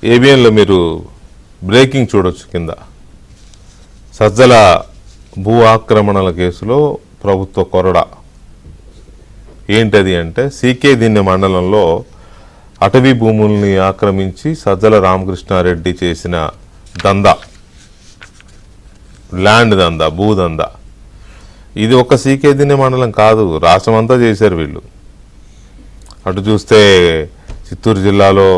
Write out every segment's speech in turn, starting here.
ఏబిఎన్లో మీరు బ్రేకింగ్ చూడొచ్చు కింద. సజ్జల భూ ఆక్రమణల కేసులో ప్రభుత్వ కొరడా. ఏంటది అంటే సీకే దిన్నె మండలంలో అటవీ భూముల్ని ఆక్రమించి సజ్జల రామకృష్ణారెడ్డి చేసిన దందా, ల్యాండ్ దందా, భూదందా. ఇది ఒక సీకే దిన్నె మండలం కాదు, రాష్ట్రం అంతా చేశారు వీళ్ళు. అటు చూస్తే చిత్తూరు జిల్లాలో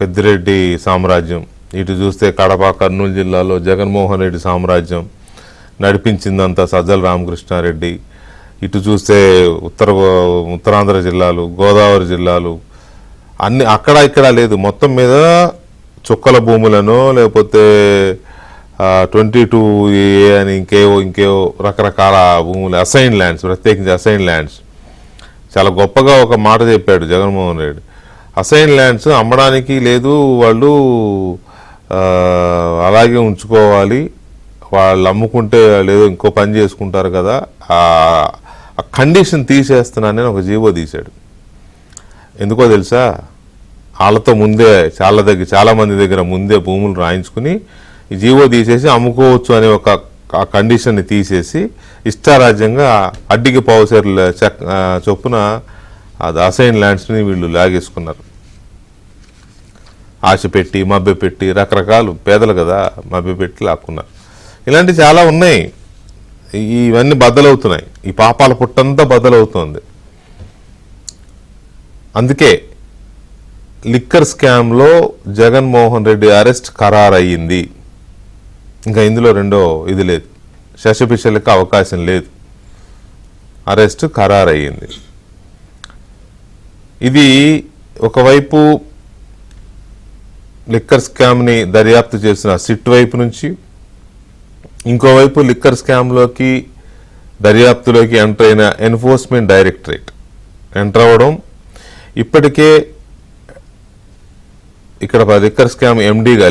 పెద్దిరెడ్డి సామ్రాజ్యం, ఇటు చూస్తే కడప కర్నూలు జిల్లాలో జగన్మోహన్ రెడ్డి సామ్రాజ్యం, నడిపించిందంతా సజ్జల రామకృష్ణారెడ్డి. ఇటు చూస్తే ఉత్తరాంధ్ర జిల్లాలు, గోదావరి జిల్లాలు అన్ని అక్కడ ఇక్కడ లేదు, మొత్తం మీద చుక్కల భూములను లేకపోతే 22A అని ఇంకేవో రకరకాల భూములు, అసైన్ ల్యాండ్స్, ప్రత్యేకించి అసైన్ ల్యాండ్స్. చాలా గొప్పగా ఒక మాట చెప్పాడు జగన్మోహన్ రెడ్డి. అసైన్ ల్యాండ్స్ అమ్మడానికి లేదు, వాళ్ళు అలాగే ఉంచుకోవాలి, వాళ్ళు అమ్ముకుంటే లేదో ఇంకో పని చేసుకుంటారు కదా, ఆ కండిషన్ తీసేస్తున్నానని ఒక జీవో తీశాడు. ఎందుకో తెలుసా, వాళ్ళతో ముందే చాలా మంది దగ్గర ముందే భూములు రాయించుకుని ఈ జీవో తీసేసి అమ్ముకోవచ్చు అనే ఒక కండిషన్ని తీసేసి ఇష్టారాజ్యంగా అడ్డికి పావుసేర్ల చొప్పున అది అసైన్ ల్యాండ్స్ని వీళ్ళు లాగేసుకున్నారు. ఆశ పెట్టి మభ్యపెట్టి రకరకాలు, పేదలు కదా మభ్యపెట్టి లాక్కున్నారు. ఇలాంటివి చాలా ఉన్నాయి. ఇవన్నీ బద్దలవుతున్నాయి, ఈ పాపాల పుట్టంతా బద్దలవుతోంది. అందుకే లిక్కర్ స్కామ్లో జగన్మోహన్ రెడ్డి అరెస్ట్ ఖరారయ్యింది. ఇంకా ఇందులో రెండో ఇది లేదు, శశపిశలకి అవకాశం లేదు, అరెస్ట్ ఖరారయ్యింది. ఇది ఒకవైపు లిక్కర్ స్కామ్ని దర్యాప్తు చేసిన సిట్ వైపు నుంచి, ఇంకోవైపు లిక్కర్ స్కామ్లోకి దర్యాప్తులోకి ఎంటర్ అయిన ఎన్ఫోర్స్మెంట్ డైరెక్టరేట్ ఎంటర్ అవ్వడం. ఇప్పటికే ఇక్కడ లిక్కర్ స్కామ్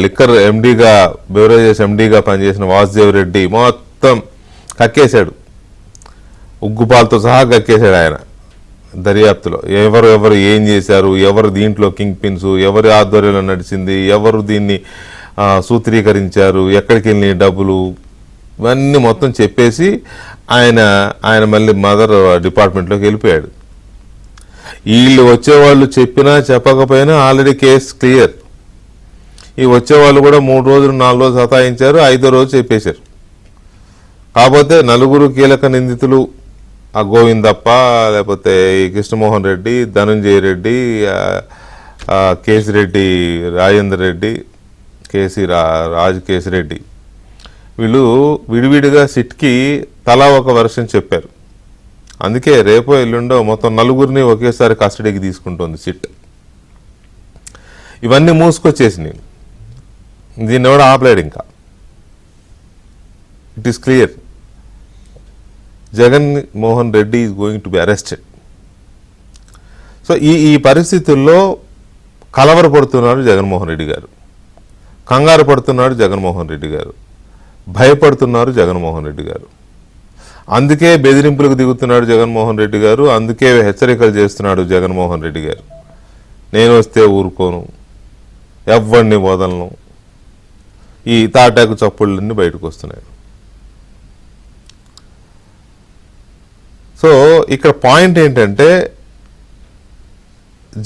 లిక్కర్ ఎండీగా బెవరేజెస్ ఎండీగా పనిచేసిన వాసుదేవ్ రెడ్డి మొత్తం కక్కేశాడు, ఉగ్గుపాలతో సహా కక్కేశాడు ఆయన దర్యాప్తులో. ఎవరు ఏం చేశారు, ఎవరు దీంట్లో కింగ్ పిన్స్, ఎవరి ఆధ్వర్యంలో నడిచింది, ఎవరు దీన్ని సూత్రీకరించారు, ఎక్కడికి వెళ్ళి డబ్బులు, ఇవన్నీ మొత్తం చెప్పేసి ఆయన మళ్ళీ మదర్ డిపార్ట్మెంట్లోకి వెళ్ళిపోయాడు. వీళ్ళు వచ్చేవాళ్ళు చెప్పినా చెప్పకపోయినా ఆల్రెడీ కేసు క్లియర్. ఈ వచ్చేవాళ్ళు కూడా 3 రోజులు 4 రోజులు సతాయించారు, 5వ రోజు చెప్పేశారు. కాకపోతే 4 కీలక నిందితులు, ఆ గోవిందప్ప, లేకపోతే కృష్ణమోహన్ రెడ్డి, ధనంజయ రెడ్డి, కేసిరెడ్డి రాజేందర్ రెడ్డి, కేసిరెడ్డి, వీళ్ళు విడివిడిగా సిట్కి తలా ఒక వర్షన్ చెప్పారు. అందుకే రేపో ఎల్లుండో మొత్తం 4 ఒకేసారి కస్టడీకి తీసుకుంటుంది సిట్. ఇవన్నీ మూసుకొచ్చేసినాయి, దీన్ని కూడా ఆపలేడు ఇంకా. It is clear, Jagan Mohan Reddy is going to be arrested. So ఈ పరిస్థితుల్లో కలవరపడుతున్నారు జగన్మోహన్ రెడ్డి గారు, కంగారు పడుతున్నాడు జగన్మోహన్ రెడ్డి గారు, భయపడుతున్నారు జగన్మోహన్ రెడ్డి గారు. అందుకే బెదిరింపులకు దిగుతున్నాడు జగన్మోహన్ రెడ్డి గారు, అందుకే హెచ్చరికలు చేస్తున్నాడు జగన్మోహన్ రెడ్డి గారు. నేను వస్తే ఊరుకోను, ఎవరిని వదలను, ఈ తాటాకు చప్పుళ్ళన్నీ బయటకు వస్తున్నాయి. సో ఇక్కడ పాయింట్ ఏంటంటే,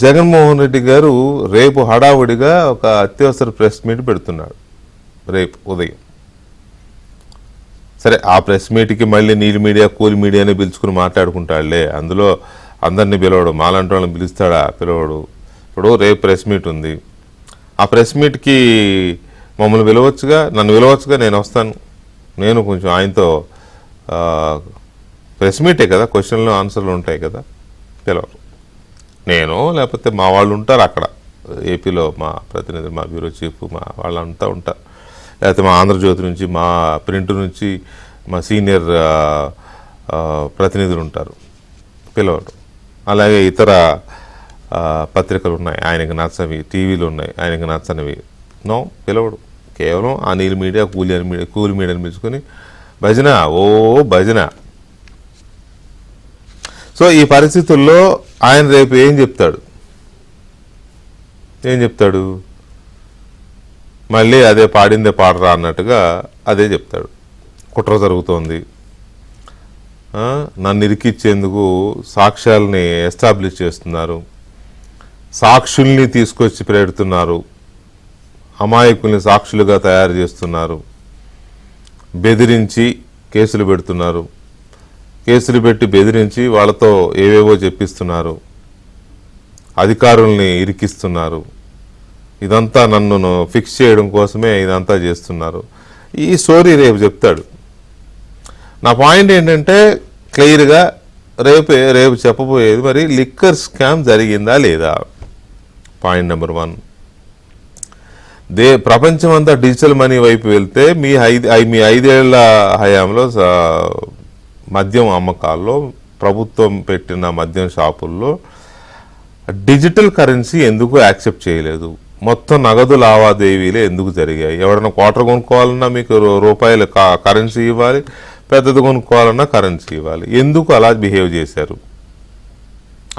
జగన్మోహన్ రెడ్డి గారు రేపు హడావుడిగా ఒక అత్యవసర ప్రెస్ మీట్ పెడుతున్నాడు రేపు ఉదయం. సరే, ఆ ప్రెస్ మీట్కి మళ్ళీ నీలి మీడియా కూలి మీడియాని పిలుచుకుని మాట్లాడుకుంటాడులే, అందులో అందరినీ పిలవడు, మాలాంటి వాళ్ళని పిలుస్తాడా, పిలవడు. ఇప్పుడు రేపు ప్రెస్ మీట్ ఉంది, ఆ ప్రెస్ మీట్కి మమ్మల్ని పిలవచ్చుగా, నన్ను పిలవచ్చుగా, నేను వస్తాను. నేను కొంచెం ఆయనతో ప్రెస్ మీటే కదా, క్వశ్చన్లు ఆన్సర్లు ఉంటాయి కదా, పిలవరు. నేను లేకపోతే మా వాళ్ళు ఉంటారు అక్కడ ఏపీలో, మా ప్రతినిధి, మా బ్యూరో చీఫ్, మా వాళ్ళంతా ఉంటారు, లేకపోతే మా ఆంధ్రజ్యోతి నుంచి, మా ప్రింట్ నుంచి మా సీనియర్ ప్రతినిధులు ఉంటారు, పిలవడం. అలాగే ఇతర పత్రికలు ఉన్నాయి ఆయనకు నచ్చవి, టీవీలు ఉన్నాయి ఆయనకు నచ్చనివి, నో పిలవడు. కేవలం ఆ నీలి మీడియా కూలి మీడియాని పిలుచుకొని భజన, ఓ భజన. సో ఈ పరిస్థితుల్లో ఆయన రేపు ఏం చెప్తాడు? మళ్ళీ అదే పాడిందే పాడరా అన్నట్టుగా అదే చెప్తాడు. కుట్ర జరుగుతోంది, నన్ను ఇరికిచ్చేందుకు సాక్ష్యాలని ఎస్టాబ్లిష్ చేస్తున్నారు, సాక్షుల్ని తీసుకొచ్చి పెడుతున్నారు, అమాయకుల్ని సాక్షులుగా తయారు చేస్తున్నారు, బెదిరించి కేసులు పెడుతున్నారు, కేసులు పెట్టి బెదిరించి వాళ్ళతో ఏవేవో చెప్పిస్తున్నారు, అధికారుల్ని ఇరికిస్తున్నారు, ఇదంతా నన్ను ఫిక్స్ చేయడం కోసమే ఇదంతా చేస్తున్నారు. ఈ స్టోరీ రేపు చెప్తాడు. నా పాయింట్ ఏంటంటే క్లియర్గా రేపు చెప్పబోయేది మరి లిక్కర్ స్కామ్ జరిగిందా లేదా. పాయింట్ నెంబర్ 1, ప్రపంచం అంతా డిజిటల్ మనీ వైపు వెళ్తే మీ 5 ఏళ్ల హయాంలో మద్యం అమ్మకాల్లో ప్రభుత్వం పెట్టిన మద్యం షాపుల్లో డిజిటల్ కరెన్సీ ఎందుకు యాక్సెప్ట్ చేయలేదు? మొత్తం నగదు లావాదేవీలే ఎందుకు జరిగాయి? ఎవరైనా క్వార్టర్ కొనుక్కోవాలన్నా మీకు రూపాయలు కరెన్సీ ఇవ్వాలి, పెద్దది కొనుక్కోవాలన్నా కరెన్సీ ఇవ్వాలి. ఎందుకు అలా బిహేవ్ చేశారు?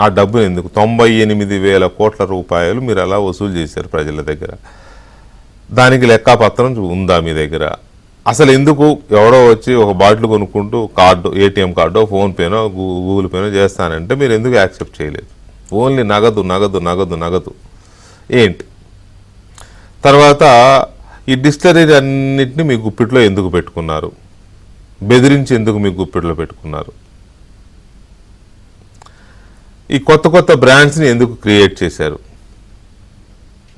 ఆ డబ్బును ఎందుకు 98,000 కోట్ల రూపాయలు మీరు అలా వసూలు చేశారు ప్రజల దగ్గర? దానికి లెక్కాపత్రం ఉందా మీ దగ్గర? అసలు ఎందుకు ఎవడో వచ్చి ఒక బాటిల్ కొనుక్కుంటూ కార్డు, ఏటీఎం కార్డో, ఫోన్పేనో, గూగుల్ పేనో చేస్తానంటే మీరు ఎందుకు యాక్సెప్ట్ చేయలేదు? ఓన్లీ నగదు నగదు నగదు నగదు ఏంటి? తర్వాత ఈ డిస్టరీ అన్నింటినీ మీ గుప్పిట్లో ఎందుకు పెట్టుకున్నారు? బెదిరించి ఎందుకు మీ గుప్పిట్లో పెట్టుకున్నారు? ఈ కొత్త కొత్త బ్రాండ్స్ని ఎందుకు క్రియేట్ చేశారు?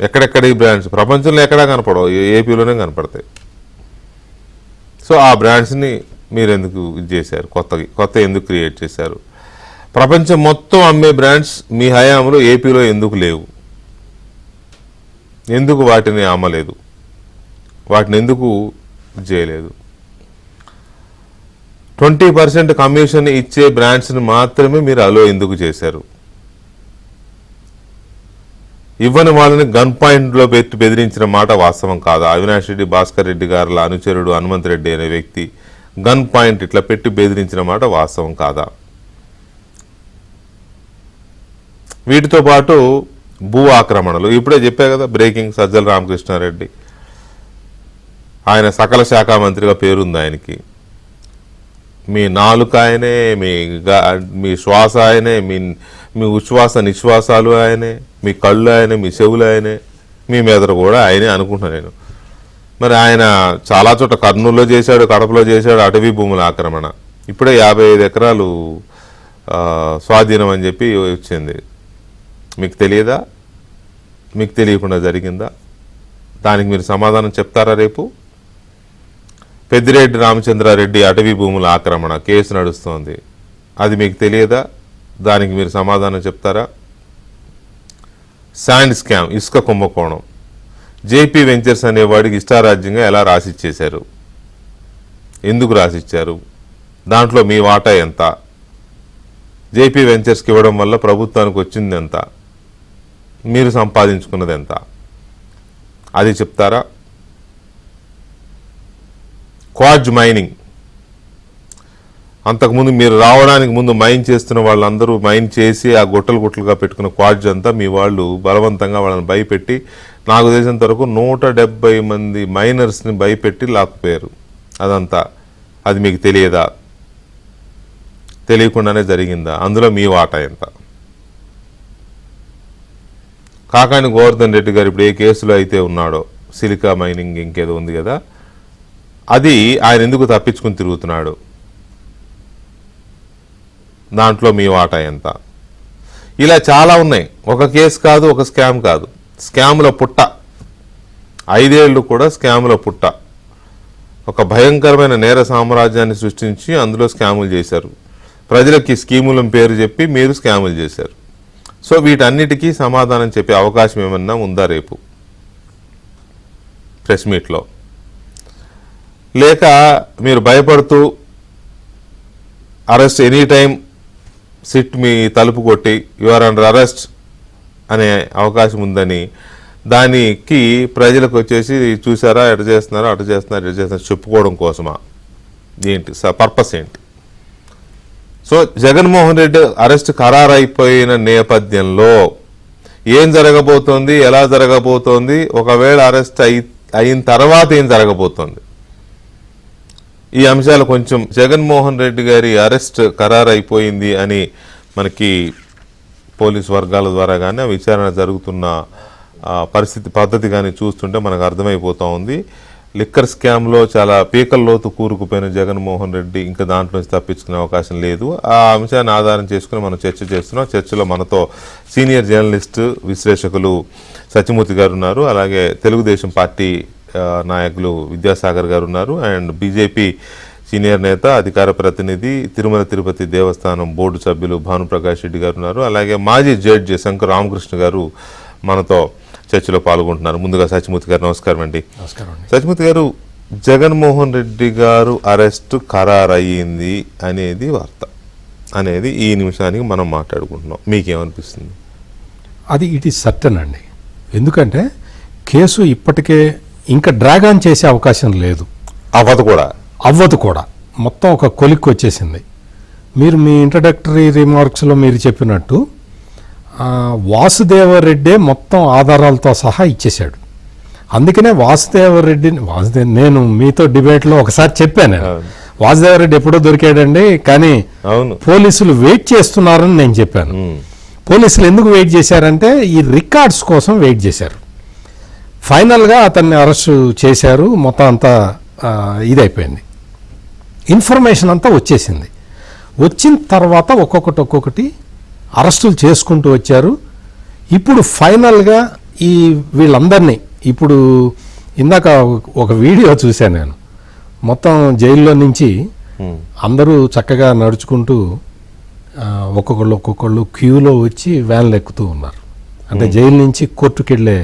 ఎక్కడెక్కడ ఈ బ్రాండ్స్ ప్రపంచంలో ఎక్కడా కనపడవు, ఏపీలోనే కనపడతాయి. సో ఆ బ్రాండ్స్ని మీరు ఎందుకు ఇది చేశారు? కొత్త ఎందుకు క్రియేట్ చేశారు? ప్రపంచం మొత్తం అమ్మే బ్రాండ్స్ మీ హయాంలో ఏపీలో ఎందుకు లేవు? ఎందుకు వాటిని అమ్మలేదు? వాటిని ఎందుకు చేయలేదు? 20% కమిషన్ ఇచ్చే బ్రాండ్స్ని మాత్రమే మీరు అలో ఎందుకు చేశారు? ఇవ్వని వాళ్ళని గన్ పాయింట్లో పెట్టి బెదిరించిన మాట వాస్తవం కాదా? అవినాష్ రెడ్డి, భాస్కర్ రెడ్డి గారుల అనుచరుడు హనుమంత్ రెడ్డి అనే వ్యక్తి గన్ పాయింట్ ఇట్లా పెట్టి బెదిరించిన మాట వాస్తవం కాదా? వీటితో పాటు భూ ఆక్రమణలు ఇప్పుడే చెప్పా కదా, బ్రేకింగ్ సజ్జల రామకృష్ణారెడ్డి, ఆయన సకల శాఖ మంత్రిగా పేరుంది ఆయనకి. మీ నాలుక ఆయనే, మీ శ్వాస ఆయనే, మీ ఉచ్ఛ్వాస నిశ్వాసాలు ఆయనే, మీ కళ్ళు ఆయనే, మీ చెవులు ఆయనే, మీ మెదడు కూడా ఆయనే అనుకుంటున్నాను నేను. మరి ఆయన చాలా చోట్ల కర్నూలులో చేశాడు, కడపలో చేశాడు అటవీ భూముల ఆక్రమణ. ఇప్పుడే 55 ఎకరాలు స్వాధీనం అని చెప్పి వచ్చింది. మీకు తెలియదా? మీకు తెలియకుండా జరిగిందా? దానికి మీరు సమాధానం చెప్తారా రేపు? పెద్దిరెడ్డి రామచంద్రారెడ్డి అటవీ భూముల ఆక్రమణ కేసు నడుస్తోంది, అది మీకు తెలియదా? దానికి మీరు సమాధానం చెప్తారా? శాండ్ స్కామ్, ఇసుక కుంభకోణం, జేపీ వెంచర్స్ అనేవాడికి ఇష్టారాజ్యంగా ఎలా రాసిచ్చేశారు? ఎందుకు రాసిచ్చారు? దాంట్లో మీ వాటా ఎంత? జేపీ వెంచర్స్కి ఇవ్వడం వల్ల ప్రభుత్వానికి వచ్చింది ఎంత? మీరు సంపాదించుకున్నది ఎంత? అది చెప్తారా? క్వార్జ్ మైనింగ్, అంతకుముందు మీరు రావడానికి ముందు మైన్ చేస్తున్న వాళ్ళందరూ మైన్ చేసి ఆ గుట్టలుగా పెట్టుకున్న క్వార్జ్ అంతా మీ వాళ్ళు బలవంతంగా వాళ్ళని భయపెట్టి, నాకు తెలిసినంత వరకు 170 మంది మైనర్స్ని భయపెట్టి లాక్కుపోయారు. అదంతా అది మీకు తెలియదా? తెలియకుండానే జరిగిందా? అందులో మీ వాటా ఎంత? కాకాని గోవర్ధన్ రెడ్డి గారు ఇప్పుడు ఏ కేసులో అయితే ఉన్నాడో, సిలికా మైనింగ్ ఇంకేదో ఉంది కదా, అది ఆయన ఎందుకు తప్పించుకుని తిరుగుతున్నాడు? దాంట్లో మీ వాటా ఎంత? ఇలా చాలా ఉన్నాయి. ఒక కేసు కాదు, ఒక స్కామ్ కాదు, స్కాముల పుట్ట. 5 ఏళ్ళు కూడా స్కాముల పుట్ట. ఒక భయంకరమైన నేర సామ్రాజ్యాన్ని సృష్టించి అందులో స్కాములు చేశారు. ప్రజలకి స్కీముల పేరు చెప్పి మీరు స్కాములు చేశారు. సో వీటన్నిటికీ సమాధానం చెప్పే అవకాశం ఏమన్నా ఉందా రేపు ప్రెస్ మీట్లో? లేక మీరు భయపడుతూ అరెస్ట్ ఎనీ టైం, సిట్ మీ తలుపు కొట్టి యువర్ అండర్ అరెస్ట్ అనే అవకాశం ఉందని దానికి ప్రజలకు వచ్చేసి చూసారా ఎట చేస్తున్నారా, అటు చేస్తున్నారు, ఎటు చేస్తున్నారు చెప్పుకోవడం కోసమా? ఏంటి పర్పస్ ఏంటి? సో జగన్మోహన్ రెడ్డి అరెస్ట్ ఖరారైపోయిన నేపథ్యంలో ఏం జరగబోతోంది, ఎలా జరగబోతోంది? ఒకవేళ అరెస్ట్ అయిన తర్వాత ఏం జరగబోతోంది, ఈ అంశాలు కొంచెం జగన్మోహన్ రెడ్డి గారి అరెస్ట్ ఖరారు అయిపోయింది అని మనకి పోలీస్ వర్గాల ద్వారా కానీ విచారణ జరుగుతున్న పద్ధతి కానీ చూస్తుంటే మనకు అర్థమైపోతూ ఉంది. లిక్కర్ స్కామ్లో చాలా పీకల్లోతు కూరుకుపోయిన జగన్మోహన్ రెడ్డి ఇంకా దాంట్లో నుంచి తప్పించుకునే అవకాశం లేదు. ఆ అంశాన్ని ఆధారం చేసుకుని మనం చర్చ చేస్తున్నాం. చర్చలో మనతో సీనియర్ జర్నలిస్టు విశ్లేషకులు సత్యమూర్తి గారు ఉన్నారు, అలాగే తెలుగుదేశం పార్టీ నాయకులు విద్యాసాగర్ గారు ఉన్నారు, అండ్ బీజేపీ సీనియర్ నేత అధికార ప్రతినిధి తిరుమల తిరుపతి దేవస్థానం బోర్డు సభ్యులు భానుప్రకాష్ రెడ్డి గారు ఉన్నారు, అలాగే మాజీ జడ్జి శంకర్ రామకృష్ణ గారు మనతో చర్చలో పాల్గొంటున్నారు. ముందుగా సత్యమూర్తి గారు నమస్కారం అండి. సత్యమూర్తి గారు, జగన్మోహన్ రెడ్డి గారు అరెస్టు ఖరారయ్యింది అనేది వార్త అనేది ఈ నిమిషానికి మనం మాట్లాడుకుంటున్నాం. మీకేమనిపిస్తుంది? అది ఇట్ ఈస్ సర్టన్ అండి. ఎందుకంటే కేసు ఇప్పటికే ఇంకా డ్రాగ్ ఆన్ చేసే అవకాశం లేదు, అవ్వదు కూడా. మొత్తం ఒక కొలిక్కి వచ్చేసింది. మీరు మీ ఇంట్రడక్టరీ రిమార్క్స్లో మీరు చెప్పినట్టు వాసుదేవరెడ్డే మొత్తం ఆధారాలతో సహా ఇచ్చేశాడు. అందుకనే నేను మీతో డిబేట్లో ఒకసారి చెప్పాను, వాసుదేవరెడ్డి ఎప్పుడో దొరికాడండి, కానీ పోలీసులు వెయిట్ చేస్తున్నారని నేను చెప్పాను. పోలీసులు ఎందుకు వెయిట్ చేశారంటే ఈ రికార్డ్స్ కోసం వెయిట్ చేశారు. ఫైనల్గా అతన్ని అరెస్టు చేశారు. మొత్తం అంతా ఇదైపోయింది, ఇన్ఫర్మేషన్ అంతా వచ్చేసింది. వచ్చిన తర్వాత ఒక్కొక్కటి అరెస్టులు చేసుకుంటూ వచ్చారు. ఇప్పుడు ఫైనల్గా వీళ్ళందరినీ ఇప్పుడు ఇందాక ఒక వీడియో చూశాను నేను. మొత్తం జైల్లో నుంచి అందరూ చక్కగా నడుచుకుంటూ ఒక్కొక్కళ్ళు క్యూలో వచ్చి వ్యాన్లు ఎక్కుతూ ఉన్నారు. అంటే జైలు నుంచి కోర్టుకు వెళ్ళే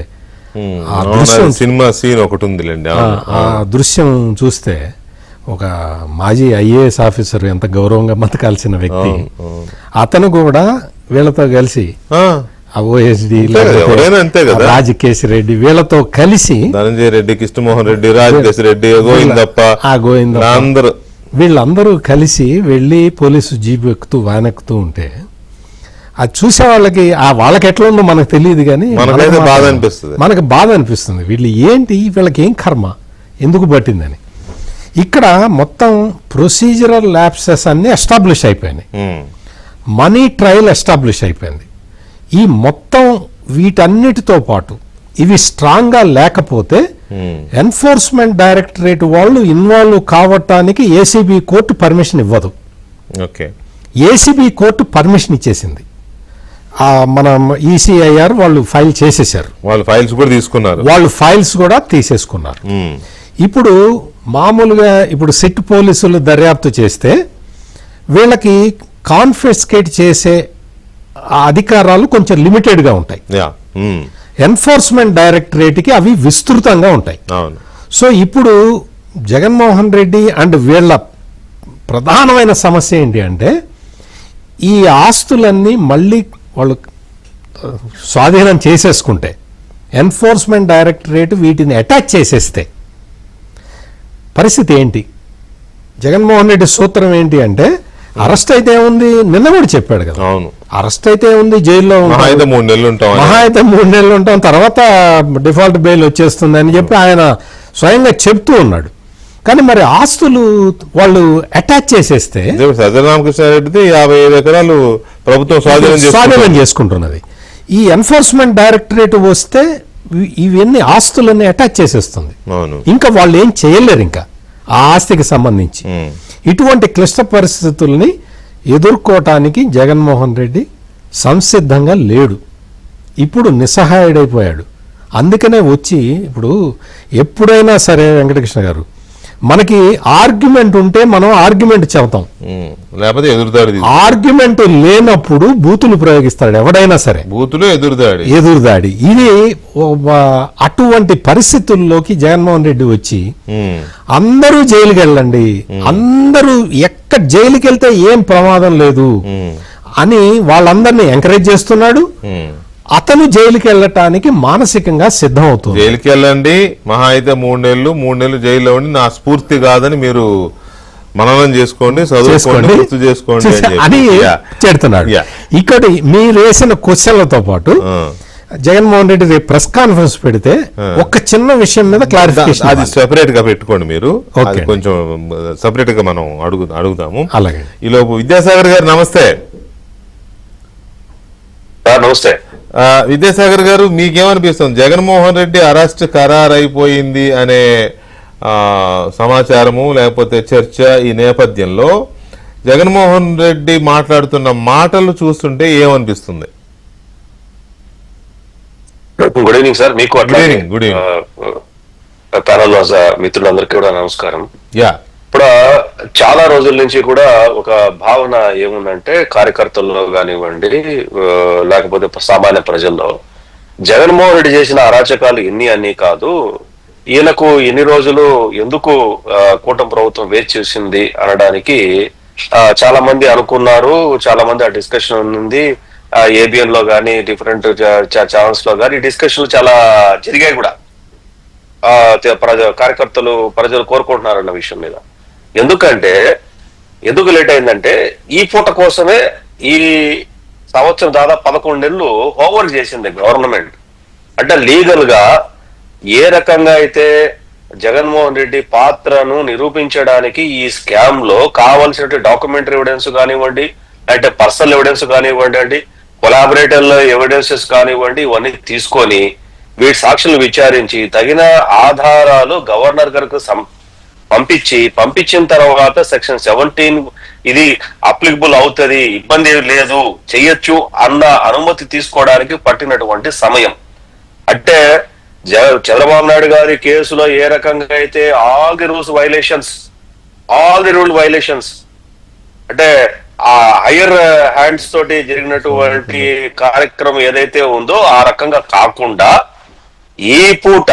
సినిమా సీన్ ఒకటి ఉందిలేండి. ఆ దృశ్యం చూస్తే ఒక మాజీ ఐఏఎస్ ఆఫీసర్ ఎంత గౌరవంగా బతకాల్సిన వ్యక్తి, అతను కూడా వీళ్ళతో కలిసి ఓఎస్డి రాజకేశ్ రెడ్డి వీళ్ళతో కలిసి ధనంజయ రెడ్డి, కృష్ణమోహన్ రెడ్డి, రాజకేశ్ రెడ్డి, గోవిందప్ప వీళ్ళందరూ కలిసి వెళ్ళి పోలీసు జీప్ ఎక్కుతూ వ్యాన్ ఎక్కుతూ ఉంటే అది చూసే వాళ్ళకి ఎట్లా ఉందో మనకు తెలియదు, కానీ మనకు బాధ అనిపిస్తుంది. వీళ్ళు ఏంటి, వీళ్ళకి ఏం కర్మ, ఎందుకు పట్టిందని. ఇక్కడ మొత్తం ప్రొసీజరల్ ల్యాప్సెస్ అన్ని ఎస్టాబ్లిష్ అయిపోయినాయి, మనీ ట్రయల్ ఎస్టాబ్లిష్ అయిపోయింది. ఈ మొత్తం వీటన్నిటితో పాటు ఇవి స్ట్రాంగ్గా లేకపోతే ఎన్ఫోర్స్మెంట్ డైరెక్టరేట్ వాళ్ళు ఇన్వాల్వ్ కావటానికి ఏసీబీ కోర్టు పర్మిషన్ ఇవ్వదు. ఏసీబీ కోర్టు పర్మిషన్ ఇచ్చేసింది. మన ఈసీఐఆర్ వాళ్ళు ఫైల్ చేసేసారు, వాళ్ళు ఫైల్స్ కూడా తీసేసుకున్నారు. ఇప్పుడు మామూలుగా ఇప్పుడు సిట్ పోలీసులు దర్యాప్తు చేస్తే వీళ్ళకి కాన్ఫిస్కేట్ చేసే అధికారాలు కొంచెం లిమిటెడ్గా ఉంటాయి. ఎన్ఫోర్స్మెంట్ డైరెక్టరేట్కి అవి విస్తృతంగా ఉంటాయి. సో ఇప్పుడు జగన్మోహన్ రెడ్డి అండ్ వీళ్ళ ప్రధానమైన సమస్య ఏంటి అంటే ఈ ఆస్తులన్నీ మళ్ళీ వాళ్ళు స్వాధీనం చేసేసుకుంటే, ఎన్ఫోర్స్మెంట్ డైరెక్టరేట్ వీటిని అటాచ్ చేసేస్తే పరిస్థితి ఏంటి? జగన్మోహన్ రెడ్డి సూత్రం ఏంటి అంటే అరెస్ట్ అయితే ఉంది, నిన్న కూడా చెప్పాడు కదా, అరెస్ట్ అయితే ఉంది, జైల్లో మహా అయితే 3 నెలలు ఉంటాం, తర్వాత డిఫాల్ట్ బెయిల్ వచ్చేస్తుంది అని చెప్పి ఆయన స్వయంగా చెప్తూ ఉన్నాడు. కానీ మరి ఆస్తులు వాళ్ళు అటాచ్ చేసేస్తే రామకృష్ణారెడ్డి 55 ఎకరాలు ప్రభుత్వం స్వాధీనం చేసుకుంటున్నది. ఈ ఎన్ఫోర్స్మెంట్ డైరెక్టరేట్ వస్తే ఇవన్నీ ఆస్తులన్నీ అటాచ్ చేసేస్తుంది. ఇంకా వాళ్ళు ఏం చేయలేరు ఇంకా ఆ ఆస్తికి సంబంధించి. ఇటువంటి క్లిష్ట పరిస్థితుల్ని ఎదుర్కోవటానికి జగన్మోహన్ రెడ్డి సంసిద్ధంగా లేడు, ఇప్పుడు నిస్సహాయుడైపోయాడు. అందుకనే వచ్చి ఇప్పుడు ఎప్పుడైనా సరే వెంకటకృష్ణ గారు, మనకి ఆర్గ్యుమెంట్ ఉంటే మనం ఆర్గ్యుమెంట్ చెబుతాం, లేకపోతే ఎదురుదాడి. ఆర్గ్యుమెంట్ లేనప్పుడు బూతులు ప్రయోగిస్తాడు ఎవడైనా సరే, ఎదురుదాడి. ఇది అటువంటి పరిస్థితుల్లోకి జగన్మోహన్ రెడ్డి వచ్చి అందరూ జైలుకి వెళ్ళండి, అందరూ ఎక్కడ జైలుకి వెళ్తే ఏం ప్రమాదం లేదు అని వాళ్ళందరినీ ఎంకరేజ్ చేస్తున్నాడు. అతను జైలుకి వెళ్ళటానికి మానసికంగా సిద్ధం అవుతుంది. జైలుకి వెళ్ళండి, మహా అయితే 3 నెలలు జైల్లో ఉండి నా స్ఫూర్తి కాదని మీరు మననం చేసుకోండి, చదువుకోండి, గుర్తు చేసుకోండి అని చెడుతున్నాడు. ఇక్కడ మీరు వేసిన క్వశ్చన్లతో పాటు జగన్మోహన్ రెడ్డి రేపు ప్రెస్ కాన్ఫరెన్స్ పెడితే ఒక చిన్న విషయం మీద క్లారిఫికేషన్ అది సెపరేట్ గా పెట్టుకోండి మీరు, Okay. అది కొంచెం సెపరేట్ గా మనం అడుగుదాము. అలాగే. ఈలోపు విద్యాసాగర్ గారు నమస్తే. నమస్తే. విద్యాసాగర్ గారు, మీకేమనిపిస్తుంది? జగన్మోహన్ రెడ్డి అరెస్ట్ ఖరారైపోయింది అనే సమాచారము లేకపోతే చర్చ ఈ నేపథ్యంలో జగన్మోహన్ రెడ్డి మాట్లాడుతున్న మాటలు చూస్తుంటే ఏమనిపిస్తుంది? గుడ్ ఈవినింగ్ సార్, మీకు గుడ్ ఈవినింగ్. ప్యానల్ మిత్రులందరికీ కూడా నమస్కారం. యా, ఇప్పుడు చాలా రోజుల నుంచి కూడా ఒక భావన ఏముందంటే కార్యకర్తల్లో కానివ్వండి లేకపోతే సామాన్య ప్రజల్లో, జగన్మోహన్ రెడ్డి చేసిన అరాచకాలు అన్ని కాదు, ఈయనకు ఎన్ని రోజులు ఎందుకు కూటమి ప్రభుత్వం వేచి చూసింది అనడానికి చాలా మంది అనుకున్నారు. చాలా మంది ఆ డిస్కషన్ ఉంది. ఏబిఎన్ లో కానీ డిఫరెంట్ ఛానల్స్ లో కానీ డిస్కషన్లు చాలా జరిగాయి కూడా. కార్యకర్తలు ప్రజలు కోరుకుంటున్నారన్న విషయం మీద. ఎందుకు లేట్ అయిందంటే ఈ పూట కోసమే ఈ సంవత్సరం దాదాపు 11 నెలలు హోంవర్క్ చేసింది గవర్నమెంట్. అంటే లీగల్ గా ఏ రకంగా అయితే జగన్మోహన్ రెడ్డి పాత్రను నిరూపించడానికి ఈ స్కామ్ లో కావాల్సిన డాక్యుమెంటరీ ఎవిడెన్స్ కానివ్వండి, అంటే పర్సనల్ ఎవిడెన్స్ కానివ్వండి, కొలాబరేటర్ ఎవిడెన్సెస్ కానివ్వండి, ఇవన్నీ తీసుకొని వీటి సాక్షులు విచారించి తగిన ఆధారాలు గవర్నర్ గారికి పంపించిన తర్వాత సెక్షన్ 17 ఇది అప్లికబుల్ అవుతుంది, ఇబ్బంది లేదు, చెయ్యొచ్చు అన్న అనుమతి తీసుకోవడానికి పట్టినటువంటి సమయం. అంటే చంద్రబాబు నాయుడు గారి కేసులో ఏ రకంగా అయితే ఆల్ ది రూల్ వైలేషన్స్ అంటే ఆ హయ్యర్ హ్యాండ్స్ తోటి జరిగినటువంటి కార్యక్రమం ఏదైతే ఉందో ఆ రకంగా కాకుండా ఈ పూట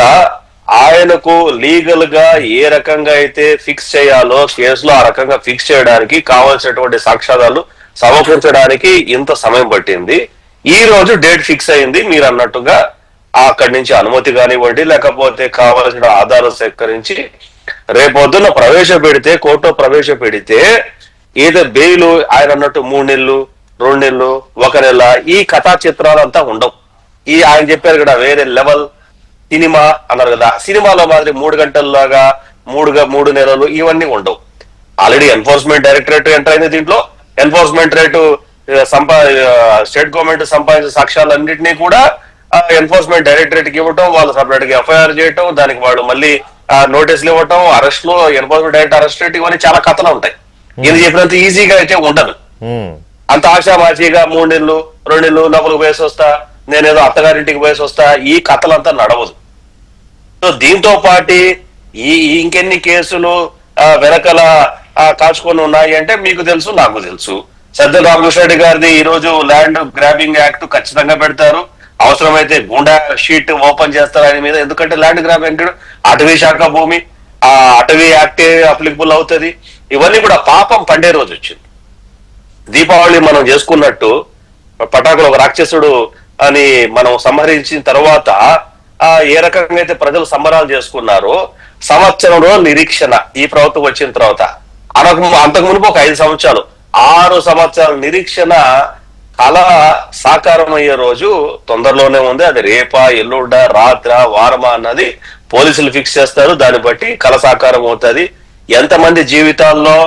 ఆయనకు లీగల్ గా ఏ రకంగా అయితే ఫిక్స్ చేయాలో కేసులో ఆ రకంగా ఫిక్స్ చేయడానికి కావాల్సినటువంటి సాక్ష్యాధారాలు సమకూర్చడానికి ఇంత సమయం పట్టింది. ఈ రోజు డేట్ ఫిక్స్ అయింది. మీరు అన్నట్టుగా అక్కడి నుంచి అనుమతి కానివ్వండి లేకపోతే కావాల్సిన ఆధారాలు సేకరించి రేపొద్దున కోర్టులో ప్రవేశపెడితే ఏదో బెయిల్ ఆయన అన్నట్టు 3 నెలలు 2 నెలలు 1 నెల ఈ కథా చిత్రాలంతా ఉండవు. ఈ ఆయన చెప్పారు కదా వేరే లెవెల్ సినిమా అన్నారు కదా, సినిమాలో మాదిరి 3 గంటల్లాగా 3 నెలలు ఇవన్నీ ఉండవు. ఆల్రెడీ ఎన్ఫోర్స్మెంట్ డైరెక్టరేట్ ఎంటర్ అయింది. దీంట్లో ఎన్ఫోర్స్మెంట్ రేటు స్టేట్ గవర్నమెంట్ సంపాదించిన సాక్ష్యాలన్నింటినీ కూడా ఎన్ఫోర్స్మెంట్ డైరెక్టరేట్ కి ఇవ్వటం, వాళ్ళు సపరేట్ గా ఎఫ్ఐఆర్ చేయటం, దానికి వాళ్ళు మళ్ళీ నోటీసులు ఇవ్వటం, అరెస్ట్ లో ఎన్ఫోర్స్మెంట్ డైరెక్టర్ అరెస్ట్ చేయటం, ఇవన్నీ చాలా కథలు ఉంటాయి. ఇది చెప్పినంత ఈజీగా అయితే ఉండదు. అంత ఆశామాషిగా 3 నెలలు 2 నెలలు లోపలికి పోయేసి వస్తా, నేనేదో అత్తగారింటికి పోయేసి వస్తా, ఈ కథలంతా నడవదు. సో దీంతో పాటు ఇంకెన్ని కేసులు వెనకల కాచుకొని ఉన్నాయి అంటే మీకు తెలుసు, నాకు తెలుసు. సజ్జల రామకృష్ణారెడ్డి గారిది ఈ రోజు ల్యాండ్ గ్రాబింగ్ యాక్ట్ ఖచ్చితంగా పెడతారు. అవసరమైతే గుండా షీట్ ఓపెన్ చేస్తారు ఆయన మీద. ఎందుకంటే ల్యాండ్ గ్రాబింగ్ అటవీ శాఖ భూమి, ఆ అటవీ యాక్టే అప్లికబుల్ అవుతుంది. ఇవన్నీ కూడా పాపం పండే రోజు వచ్చింది. దీపావళి మనం చేసుకున్నట్టు పటాకులు ఒక రాక్షసుడు అని మనం సంహరించిన తర్వాత ఏ రకంగా అయితే ప్రజలు సంబరాలు చేసుకున్నారో, సంవత్సరం రోజుల నిరీక్షణ ఈ ప్రభుత్వం వచ్చిన తర్వాత, అంతకు మునుపు ఒక 5 సంవత్సరాలు 6 సంవత్సరాల నిరీక్షణ కళ సాకారం అయ్యే రోజు తొందరలోనే ఉంది. అది రేపా ఎల్లుండా రాత్ర వారమా అన్నది పోలీసులు ఫిక్స్ చేస్తారు. దాన్ని బట్టి కళ సాకారం అవుతుంది. ఎంతమంది జీవితాల్లో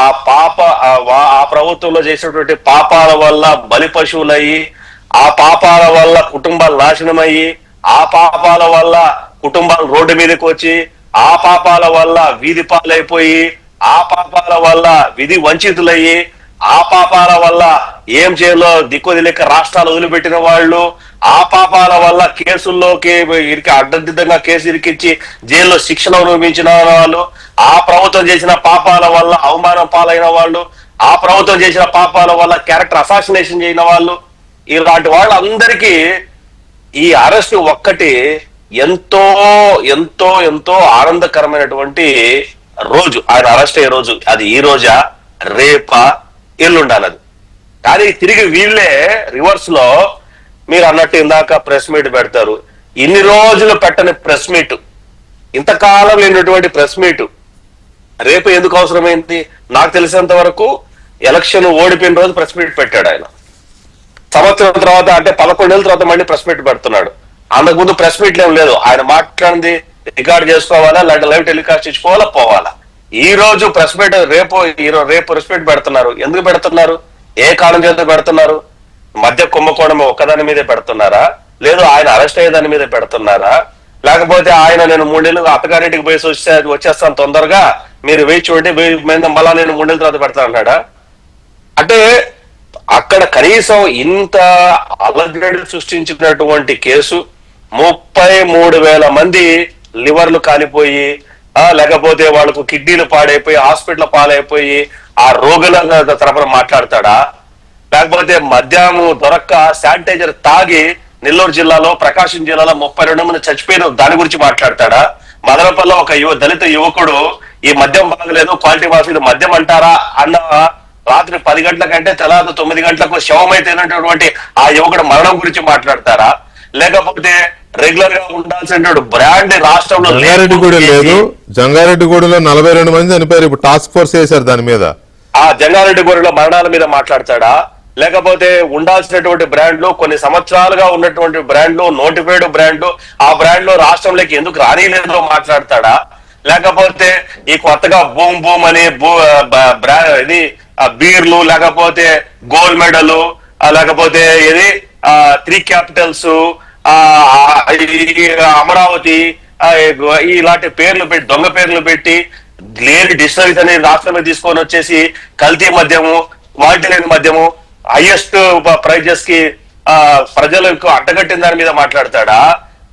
ఆ ప్రభుత్వంలో చేసినటువంటి పాపాల వల్ల బలి పశువులయ్యి, ఆ పాపాల వల్ల కుటుంబాలు నాశనమయ్యి, ఆ పాపాల వల్ల కుటుంబాలు రోడ్డు మీదకి వచ్చి, ఆ పాపాల వల్ల వీధి పాలైపోయి, ఆ పాపాల వల్ల విధి వంచితులయ్యి, ఆ పాపాల వల్ల ఏం చేయాలో దిక్కుదిలేక రాష్ట్రాలు వదిలిపెట్టిన వాళ్ళు, ఆ పాపాల వల్ల కేసుల్లోకి అడ్డదిడ్డంగా కేసు ఇరికించి జైల్లో శిక్షణ అనుభవించిన వాళ్ళు, ఆ ప్రభుత్వం చేసిన పాపాల వల్ల అవమానం పాలైన వాళ్ళు, ఆ ప్రభుత్వం చేసిన పాపాల వల్ల క్యారెక్టర్ అసాసినేషన్ చేసిన వాళ్ళు, ఇలాంటి వాళ్ళందరికీ ఈ అరెస్ట్ ఒక్కటి ఎంతో ఎంతో ఎంతో ఆనందకరమైనటువంటి రోజు. ఆయన అరెస్ట్ అయ్యే రోజు అది ఈ రోజా రేపా ఎల్లుండాలది. కానీ తిరిగి వీళ్ళే రివర్స్ లో మీరు అన్నట్టు ఇందాక ప్రెస్ మీట్ పెడతారు. ఇన్ని రోజులు పెట్టని ప్రెస్ మీట్, ఇంతకాలం లేనటువంటి ప్రెస్ మీట్ రేపు ఎందుకు అవసరమైంది? నాకు తెలిసినంత వరకు ఎలక్షన్ ఓడిపోయిన రోజు ప్రెస్ మీట్ పెట్టాడు ఆయన. సంవత్సరం తర్వాత అంటే 11 నెలల తర్వాత మళ్ళీ ప్రెస్ మీట్ పెడుతున్నాడు. అంతకుముందు ప్రెస్ మీట్లు ఏం లేదు. ఆయన మాట్లాడింది రికార్డ్ చేసుకోవాలా, లేదంటే లైవ్ టెలికాస్ట్ ఇచ్చుకోవాలా, పోవాలా. ఈ రోజు ప్రెస్ మీట్ రేపు ప్రెస్ మీట్ పెడుతున్నారు. ఎందుకు పెడుతున్నారు? ఏ కారణం చేత పెడుతున్నారు? మధ్య కుంభకోణం ఒక్కదాని మీదే పెడుతున్నారా, లేదు ఆయన అరెస్ట్ అయ్యే దాని మీద పెడుతున్నారా, లేకపోతే ఆయన నేను 3 నెలలు అత్తగారింటికి పోయి వచ్చేస్తాను తొందరగా, మీరు వేచి చూడండి, మళ్ళా నేను 3 నెలల తర్వాత పెడతా అన్నాడా? అంటే అక్కడ కనీసం ఇంత అలజడి సృష్టించినటువంటి కేసు 33,000 మంది లివర్లు కాలిపోయి, లేకపోతే వాళ్ళకు కిడ్నీలు పాడైపోయి హాస్పిటల్ పాలైపోయి ఆ రోగుల తరఫున మాట్లాడతాడా? లేకపోతే మద్యం దొరక్క శానిటైజర్ తాగి నెల్లూరు జిల్లాలో, ప్రకాశం జిల్లాలో 32 మంది చచ్చిపోయిన దాని గురించి మాట్లాడతాడా? మదనపల్లిలో ఒక దళిత యువకుడు ఈ మద్యం బాగలేదు, క్వాలిటీ మాఫీ మద్యం అంటారా అన్న రాత్రి 10 గంటల కంటే తెల్లారి 9 గంటలకు శవమైతేనటువంటి ఆ యువకుడు మరణం గురించి మాట్లాడతారా? లేకపోతే రెగ్యులర్ గా ఉండాల్సిన బ్రాండ్ రాష్ట్రంలో జంగారెడ్డిగూడలో 42 మంది చనిపోయారు. ఇప్పుడు టాస్క్ ఫోర్స్ వేశారు దాని మీద. ఆ జంగారెడ్డిగూడలో మరణాల మీద మాట్లాడతాడా? లేకపోతే ఉండాల్సినటువంటి బ్రాండ్లు, కొన్ని సంవత్సరాలుగా ఉన్నటువంటి బ్రాండ్లు, నోటిఫైడ్ బ్రాండ్లు, ఆ బ్రాండ్లు రాష్ట్రంలోకి ఎందుకు రానిలేదో మాట్లాడతాడా? లేకపోతే ఈ కొత్తగా బూమ్ బూమ్ అని ఇది బీర్లు, లేకపోతే గోల్డ్ మెడల్, లేకపోతే ఇది 3 క్యాపిటల్స్, అమరావతి, ఇలాంటి పేర్లు పెట్టి, దొంగ పేర్లు పెట్టి లేని డిస్టరీస్ అనేది రాష్ట్రంలో తీసుకొని వచ్చేసి కల్తీ మద్యము, క్వాలిటీ లేని మద్యము, హైయెస్ట్ ప్రైజెస్ కి ప్రజలకు అడ్డగట్టిన దాని మీద మాట్లాడతాడా?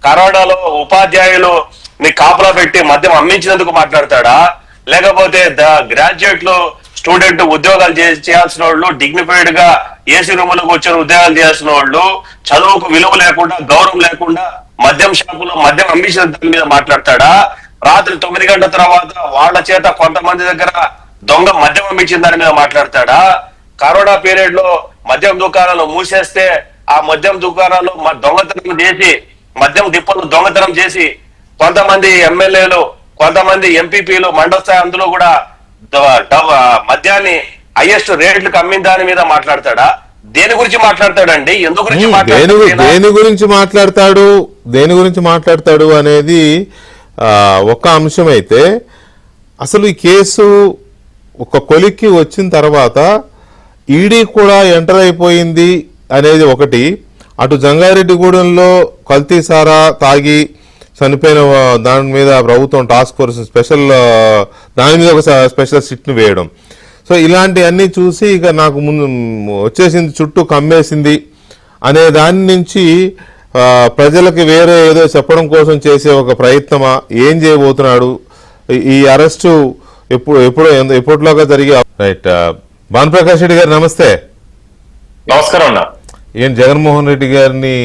కరోనాలో ఉపాధ్యాయులు ని కాపలా పెట్టి మద్యం అమ్మించినందుకు మాట్లాడతాడా? లేకపోతే గ్రాడ్యుయేట్లు, స్టూడెంట్ ఉద్యోగాలు చేయాల్సిన వాళ్ళు, డిగ్నిఫైడ్ గా ఏసీ రూములకు వచ్చిన ఉద్యోగాలు చేయాల్సిన వాళ్ళు, చదువుకు విలువ లేకుండా, గౌరవం లేకుండా మద్యం షాపులో మద్యం అమ్మించిన దాని మీద మాట్లాడతాడా? రాత్రి 9 గంటల తర్వాత వాళ్ళ చేత కొంతమంది దగ్గర దొంగ మద్యం అమ్మించిన దాని మీద మాట్లాడతాడా? కరోనా పీరియడ్ లో మద్యం దుకాణాలు మూసేస్తే ఆ మద్యం దుకాణాలు దొంగతనం చేసి, మద్యం డిప్పలు దొంగతనం చేసి కొంతమంది ఎమ్మెల్యేలు, కొంతమంది ఎంపీపీలు మండల స్థాయి అందులో కూడా మద్యాన్ని హైయెస్ట్ రేట్లకు అమ్మిన దాని మీద మాట్లాడతాడా? దేని గురించి మాట్లాడతాడండి? ఎందుకు దేని గురించి మాట్లాడతాడు అనేది ఒక అంశం అయితే, అసలు ఈ కేసు ఒక కొలిక్కి వచ్చిన తర్వాత ఈడీ కూడా ఎంటర్ అయిపోయింది అనేది ఒకటి. అటు జంగారెడ్డిగూడెంలో కల్తీ సారా తాగి చనిపోయిన దాని మీద ప్రభుత్వం టాస్క్ ఫోర్స్ స్పెషల్ దాని మీద ఒక స్పెషల్ సిట్ను వేయడం. సో ఇలాంటివన్నీ చూసి ఇక నాకు ముందు వచ్చేసింది, చుట్టూ కమ్మేసింది అనే దాని నుంచి ప్రజలకి వేరే ఏదో చెప్పడం కోసం చేసే ఒక ప్రయత్నమా, ఏం చేయబోతున్నాడు, ఈ అరెస్టు ఎప్పటిలోగా జరిగే. రైట్. భానుప్రకాష్ రెడ్డి గారు నమస్తే. నమస్కారం అన్న. ఏం జగన్మోహన్ రెడ్డి గారిని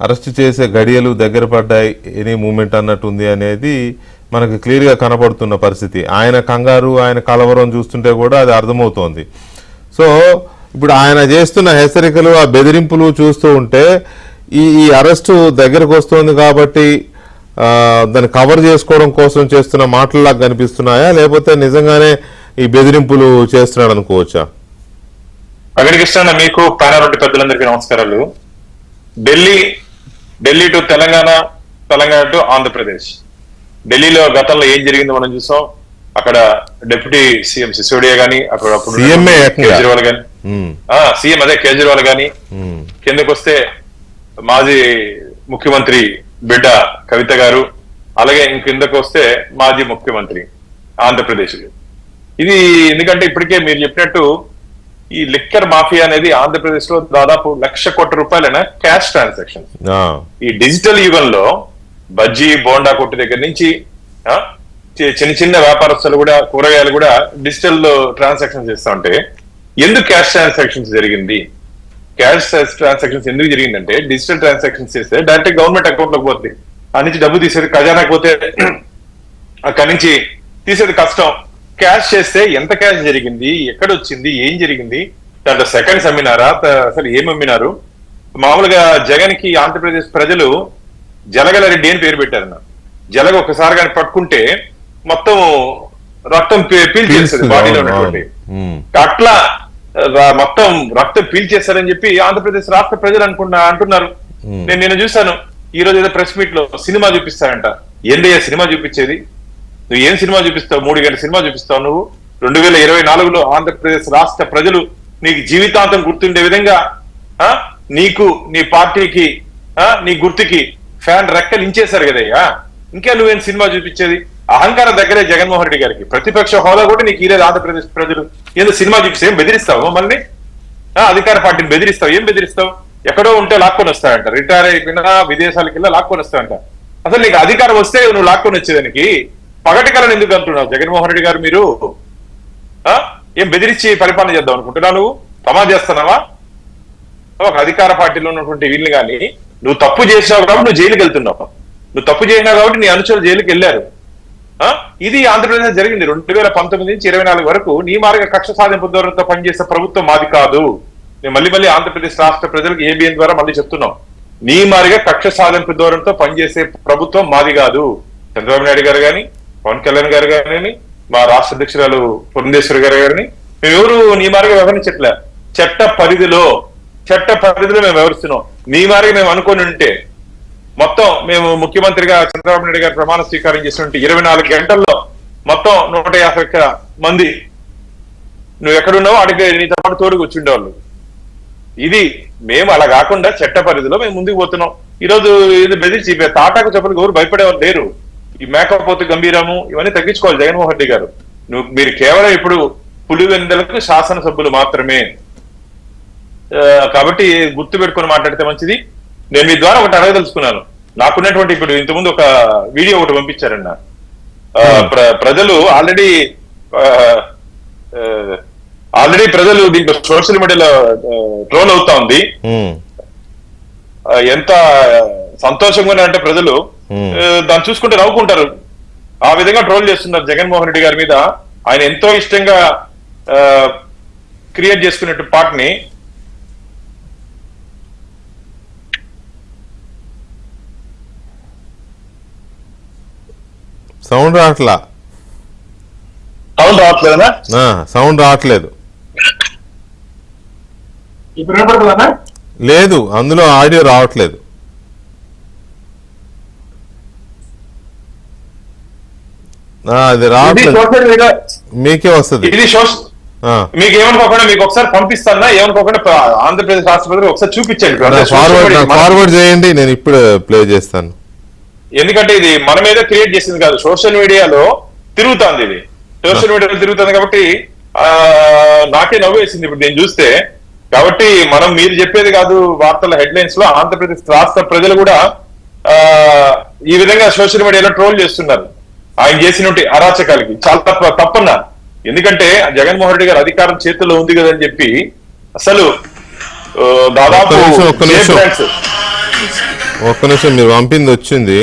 అరెస్ట్ చేసే గడియలు దగ్గర పడ్డాయి, ఎనీ మూమెంట్ అన్నట్టుంది అనేది మనకు క్లియర్గా కనపడుతున్న పరిస్థితి. ఆయన కంగారు, ఆయన కలవరం చూస్తుంటే కూడా అది అర్థమవుతోంది. సో ఇప్పుడు ఆయన చేస్తున్న హెచ్చరికలు, ఆ బెదిరింపులు చూస్తూ ఉంటే ఈ అరెస్టు దగ్గరకు వస్తుంది కాబట్టి దాన్ని కవర్ చేసుకోవడం కోసం చేస్తున్న మాటల్లాగా కనిపిస్తున్నాయా, లేకపోతే నిజంగానే ఈ బెదిరింపులు చేస్తున్నాడు అనుకోవచ్చా? వెంకటకృష్ణ, మీకు పానారెడ్డి పెద్దలందరికీ నమస్కారాలు. Delhi to Telangana, Telangana to Andhra Pradesh. ఢిల్లీలో గతంలో ఏం జరిగిందో మనం చూసాం. అక్కడ డిప్యూటీ సీఎం సిసోడియా గానీ, అక్కడ కేజ్రీవాల్ గానీ, సీఎం అదే కేజ్రీవాల్ గానీ, కిందకు వస్తే మాజీ ముఖ్యమంత్రి బిడ్డ కవిత గారు, అలాగే ఇంకిందకు వస్తే మాజీ ముఖ్యమంత్రి ఆంధ్రప్రదేశ్. ఇది ఎందుకంటే ఇప్పటికే మీరు చెప్పినట్టు ఈ లిక్కర్ మాఫియా అనేది ఆంధ్రప్రదేశ్ లో దాదాపు 1,00,000 కోట్ల రూపాయలైన క్యాష్ ట్రాన్సాక్షన్. ఈ డిజిటల్ యుగంలో బజ్జీ బోండా కొట్టు దగ్గర నుంచి చిన్న చిన్న వ్యాపారస్తులు కూడా, కూరగాయలు కూడా డిజిటల్ ట్రాన్సాక్షన్ చేస్తా ఉంటే, ఎందుకు క్యాష్ ట్రాన్సాక్షన్స్ జరిగింది? క్యాష్ ట్రాన్సాక్షన్స్ ఎందుకు జరిగిందంటే, డిజిటల్ ట్రాన్సాక్షన్స్ చేస్తే డైరెక్ట్ గవర్నమెంట్ అకౌంట్ లోకి పోతుంది. ఆ నుంచి డబ్బు తీసేది ఖజానాకి పోతే అక్కడి నుంచి తీసేది కష్టం. క్యాష్ చేస్తే ఎంత క్యాష్ జరిగింది, ఎక్కడ వచ్చింది, ఏం జరిగింది, దాంట్లో సెకండ్స్ అమ్మినారా, అసలు ఏం అమ్మినారు? మామూలుగా జగన్ కి ఆంధ్రప్రదేశ్ ప్రజలు జలగల రెడ్డి అని పేరు పెట్టారు. జలగ ఒకసారి కానీ పట్టుకుంటే మొత్తం రక్తం పీల్చేస్తుంది బాడీలో ఉన్నటువంటి. అట్లా మొత్తం రక్తం పీల్చేశారని చెప్పి ఆంధ్రప్రదేశ్ రాష్ట్ర ప్రజలు అంటున్నారు. నేను నిన్న చూశాను, ఈ రోజు ఏదో ప్రెస్ మీట్ లో సినిమా చూపిస్తారంట. ఏందయ్యా సినిమా చూపించేది? నువ్వు ఏం సినిమా చూపిస్తావు? 3 గంటల సినిమా చూపిస్తావు నువ్వు? 2024లో ఆంధ్రప్రదేశ్ రాష్ట్ర ప్రజలు నీకు జీవితాంతం గుర్తుండే విధంగా నీకు, నీ పార్టీకి, నీ గుర్తుకి ఫ్యాన్ రెక్కలు ఇంచేశారు కదయ్యా. ఇంకా నువ్వేం సినిమా చూపించేది? అహంకారం దగ్గరే జగన్మోహన్ రెడ్డి గారికి. ప్రతిపక్ష హోదా కూడా నీకు ఈరోజు ఆంధ్రప్రదేశ్ ప్రజలు ఏదో సినిమా చూపిస్తే ఏం బెదిరిస్తావు మమ్మల్ని? అధికార పార్టీని బెదిరిస్తావు? ఏం బెదిరిస్తావు? ఎక్కడో ఉంటే లాక్కొని వస్తాయంట, రిటైర్ అయిపోయినా విదేశాలకి వెళ్ళి లాక్కొని వస్తాయంట. అసలు నీకు అధికారం వస్తే నువ్వు లాక్కొని వచ్చేదానికి పగటి కళను ఎందుకు అంటున్నావు జగన్మోహన్ రెడ్డి గారు? మీరు ఏం బెదిరించి పరిపాలన చేద్దాం అనుకుంటున్నావు? నువ్వు తమా చేస్తున్నావా? ఒక అధికార పార్టీలో ఉన్నటువంటి వీళ్ళని కానీ నువ్వు తప్పు చేసావు కాబట్టి నువ్వు జైలుకి వెళ్తున్నావు. నువ్వు తప్పు చేసినావు కాబట్టి నీ అనుచరులు జైలుకి వెళ్ళారు. ఇది ఆంధ్రప్రదేశ్ జరిగింది. 2019 నుంచి 24 వరకు నీ మార్గ కక్ష సాధింపు ధోరణితో పనిచేసే ప్రభుత్వం మాది కాదు. నేను మళ్ళీ ఆంధ్రప్రదేశ్ రాష్ట్ర ప్రజలకు ఏబిఎన్ ద్వారా మళ్ళీ చెప్తున్నాం, నీ మారిగా కక్ష సాధింపు ధోరణితో పనిచేసే ప్రభుత్వం మాది కాదు. చంద్రబాబు నాయుడు గారు కానీ, పవన్ కళ్యాణ్ గారు కానీ, మా రాష్ట్ర అధ్యక్షురాలు పురంధేశ్వరి గారు కానీ మేమెవరు నీ మార్గం వ్యవహరించట్లే. చట్ట పరిధిలో మేము వ్యవహరిస్తున్నాం. నీ మార్గం మేము అనుకుని ఉంటే మొత్తం మేము ముఖ్యమంత్రిగా చంద్రబాబు నాయుడు గారు ప్రమాణ స్వీకారం చేసినట్టు 24 గంటల్లో మొత్తం 150 మంది నువ్వు ఎక్కడున్నావో అడిగే నీతో పాటు తోడుకు వచ్చి ఉండేవాళ్ళు. ఇది మేము అలా కాకుండా చట్ట పరిధిలో మేము ముందుకు పోతున్నాం. ఈరోజు ఇది బెదిరించి తాటాకు చెప్పడానికి ఎవరు భయపడేవాళ్ళు లేరు. ఈ మేకపోతు గంభీరము ఇవన్నీ తగ్గించుకోవాలి జగన్మోహన్ రెడ్డి గారు. మీరు కేవలం ఇప్పుడు పులివెందులకు శాసనసభ్యులు మాత్రమే కాబట్టి గుర్తు పెట్టుకుని మాట్లాడితే మంచిది. నేను మీ ద్వారా ఒకటి అడగదలుచుకున్నాను. నాకున్నటువంటి ఇప్పుడు ఇంతకుముందు ఒక వీడియో ఒకటి పంపించారన్న. ప్రజలు ఆల్రెడీ ప్రజలు దీంట్లో సోషల్ మీడియాలో ట్రోల్ అవుతా ఉంది. ఎంత సంతోషంగా అంటే ప్రజలు దాన్ని చూసుకుంటే నవ్వుకుంటారు. ఆ విధంగా ట్రోల్ చేస్తున్నారు జగన్మోహన్ రెడ్డి గారి మీద. ఆయన ఎంతో ఇష్టంగా క్రియేట్ చేసుకున్నట్టు పాటని సౌండ్ రావట్లా. సౌండ్ రావట్లేదు. లేదు, అందులో ఆడియో రావట్లేదు. అది రావట్లేదు. మీకే వస్తుంది. మీకు ఏమనుకోకుండా మీకు ఒకసారి పంపిస్తానా? ఏమనుకోకుండా ఆంధ్రప్రదేశ్ రాష్ట్రపతి ఒకసారి చూపించండి. ఫార్వర్డ్ చేయండి, నేను ఇప్పుడు ప్లే చేస్తాను. ఎందుకంటే ఇది మన మీద క్రియేట్ చేసింది కాదు, సోషల్ మీడియాలో తిరుగుతుంది. ఇది సోషల్ మీడియాలో తిరుగుతుంది కాబట్టి నాకే నవ్వేసింది ఇప్పుడు నేను చూస్తే. కాబట్టి మనం మీరు చెప్పేది కాదు, వార్తల హెడ్లైన్స్ లో ఆంధ్రప్రదేశ్ రాష్ట్ర ప్రజలు కూడా ఈ విధంగా సోషల్ మీడియాలో ట్రోల్ చేస్తున్నారు ఆయన చేసినటువంటి అరాచకాలకి. చాలా తప్పన్నా. ఎందుకంటే జగన్మోహన్ రెడ్డి గారు అధికారం చేతుల్లో ఉంది కదని చెప్పి అసలు దాదాపు ఒక్క నిమిషం, మీరు పంపింది వచ్చింది.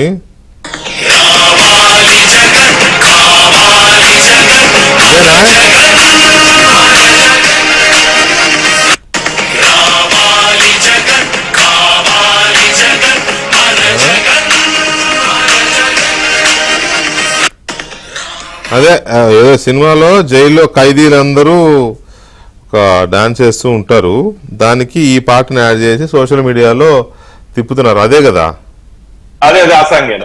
అదే ఏదో సినిమాలో జైల్లో ఖైదీలందరూ ఒక డాన్స్ చేస్తూ ఉంటారు, దానికి ఈ పాటను యాడ్ చేసి సోషల్ మీడియాలో తిప్పుతున్నారు. అదే కదా? అదే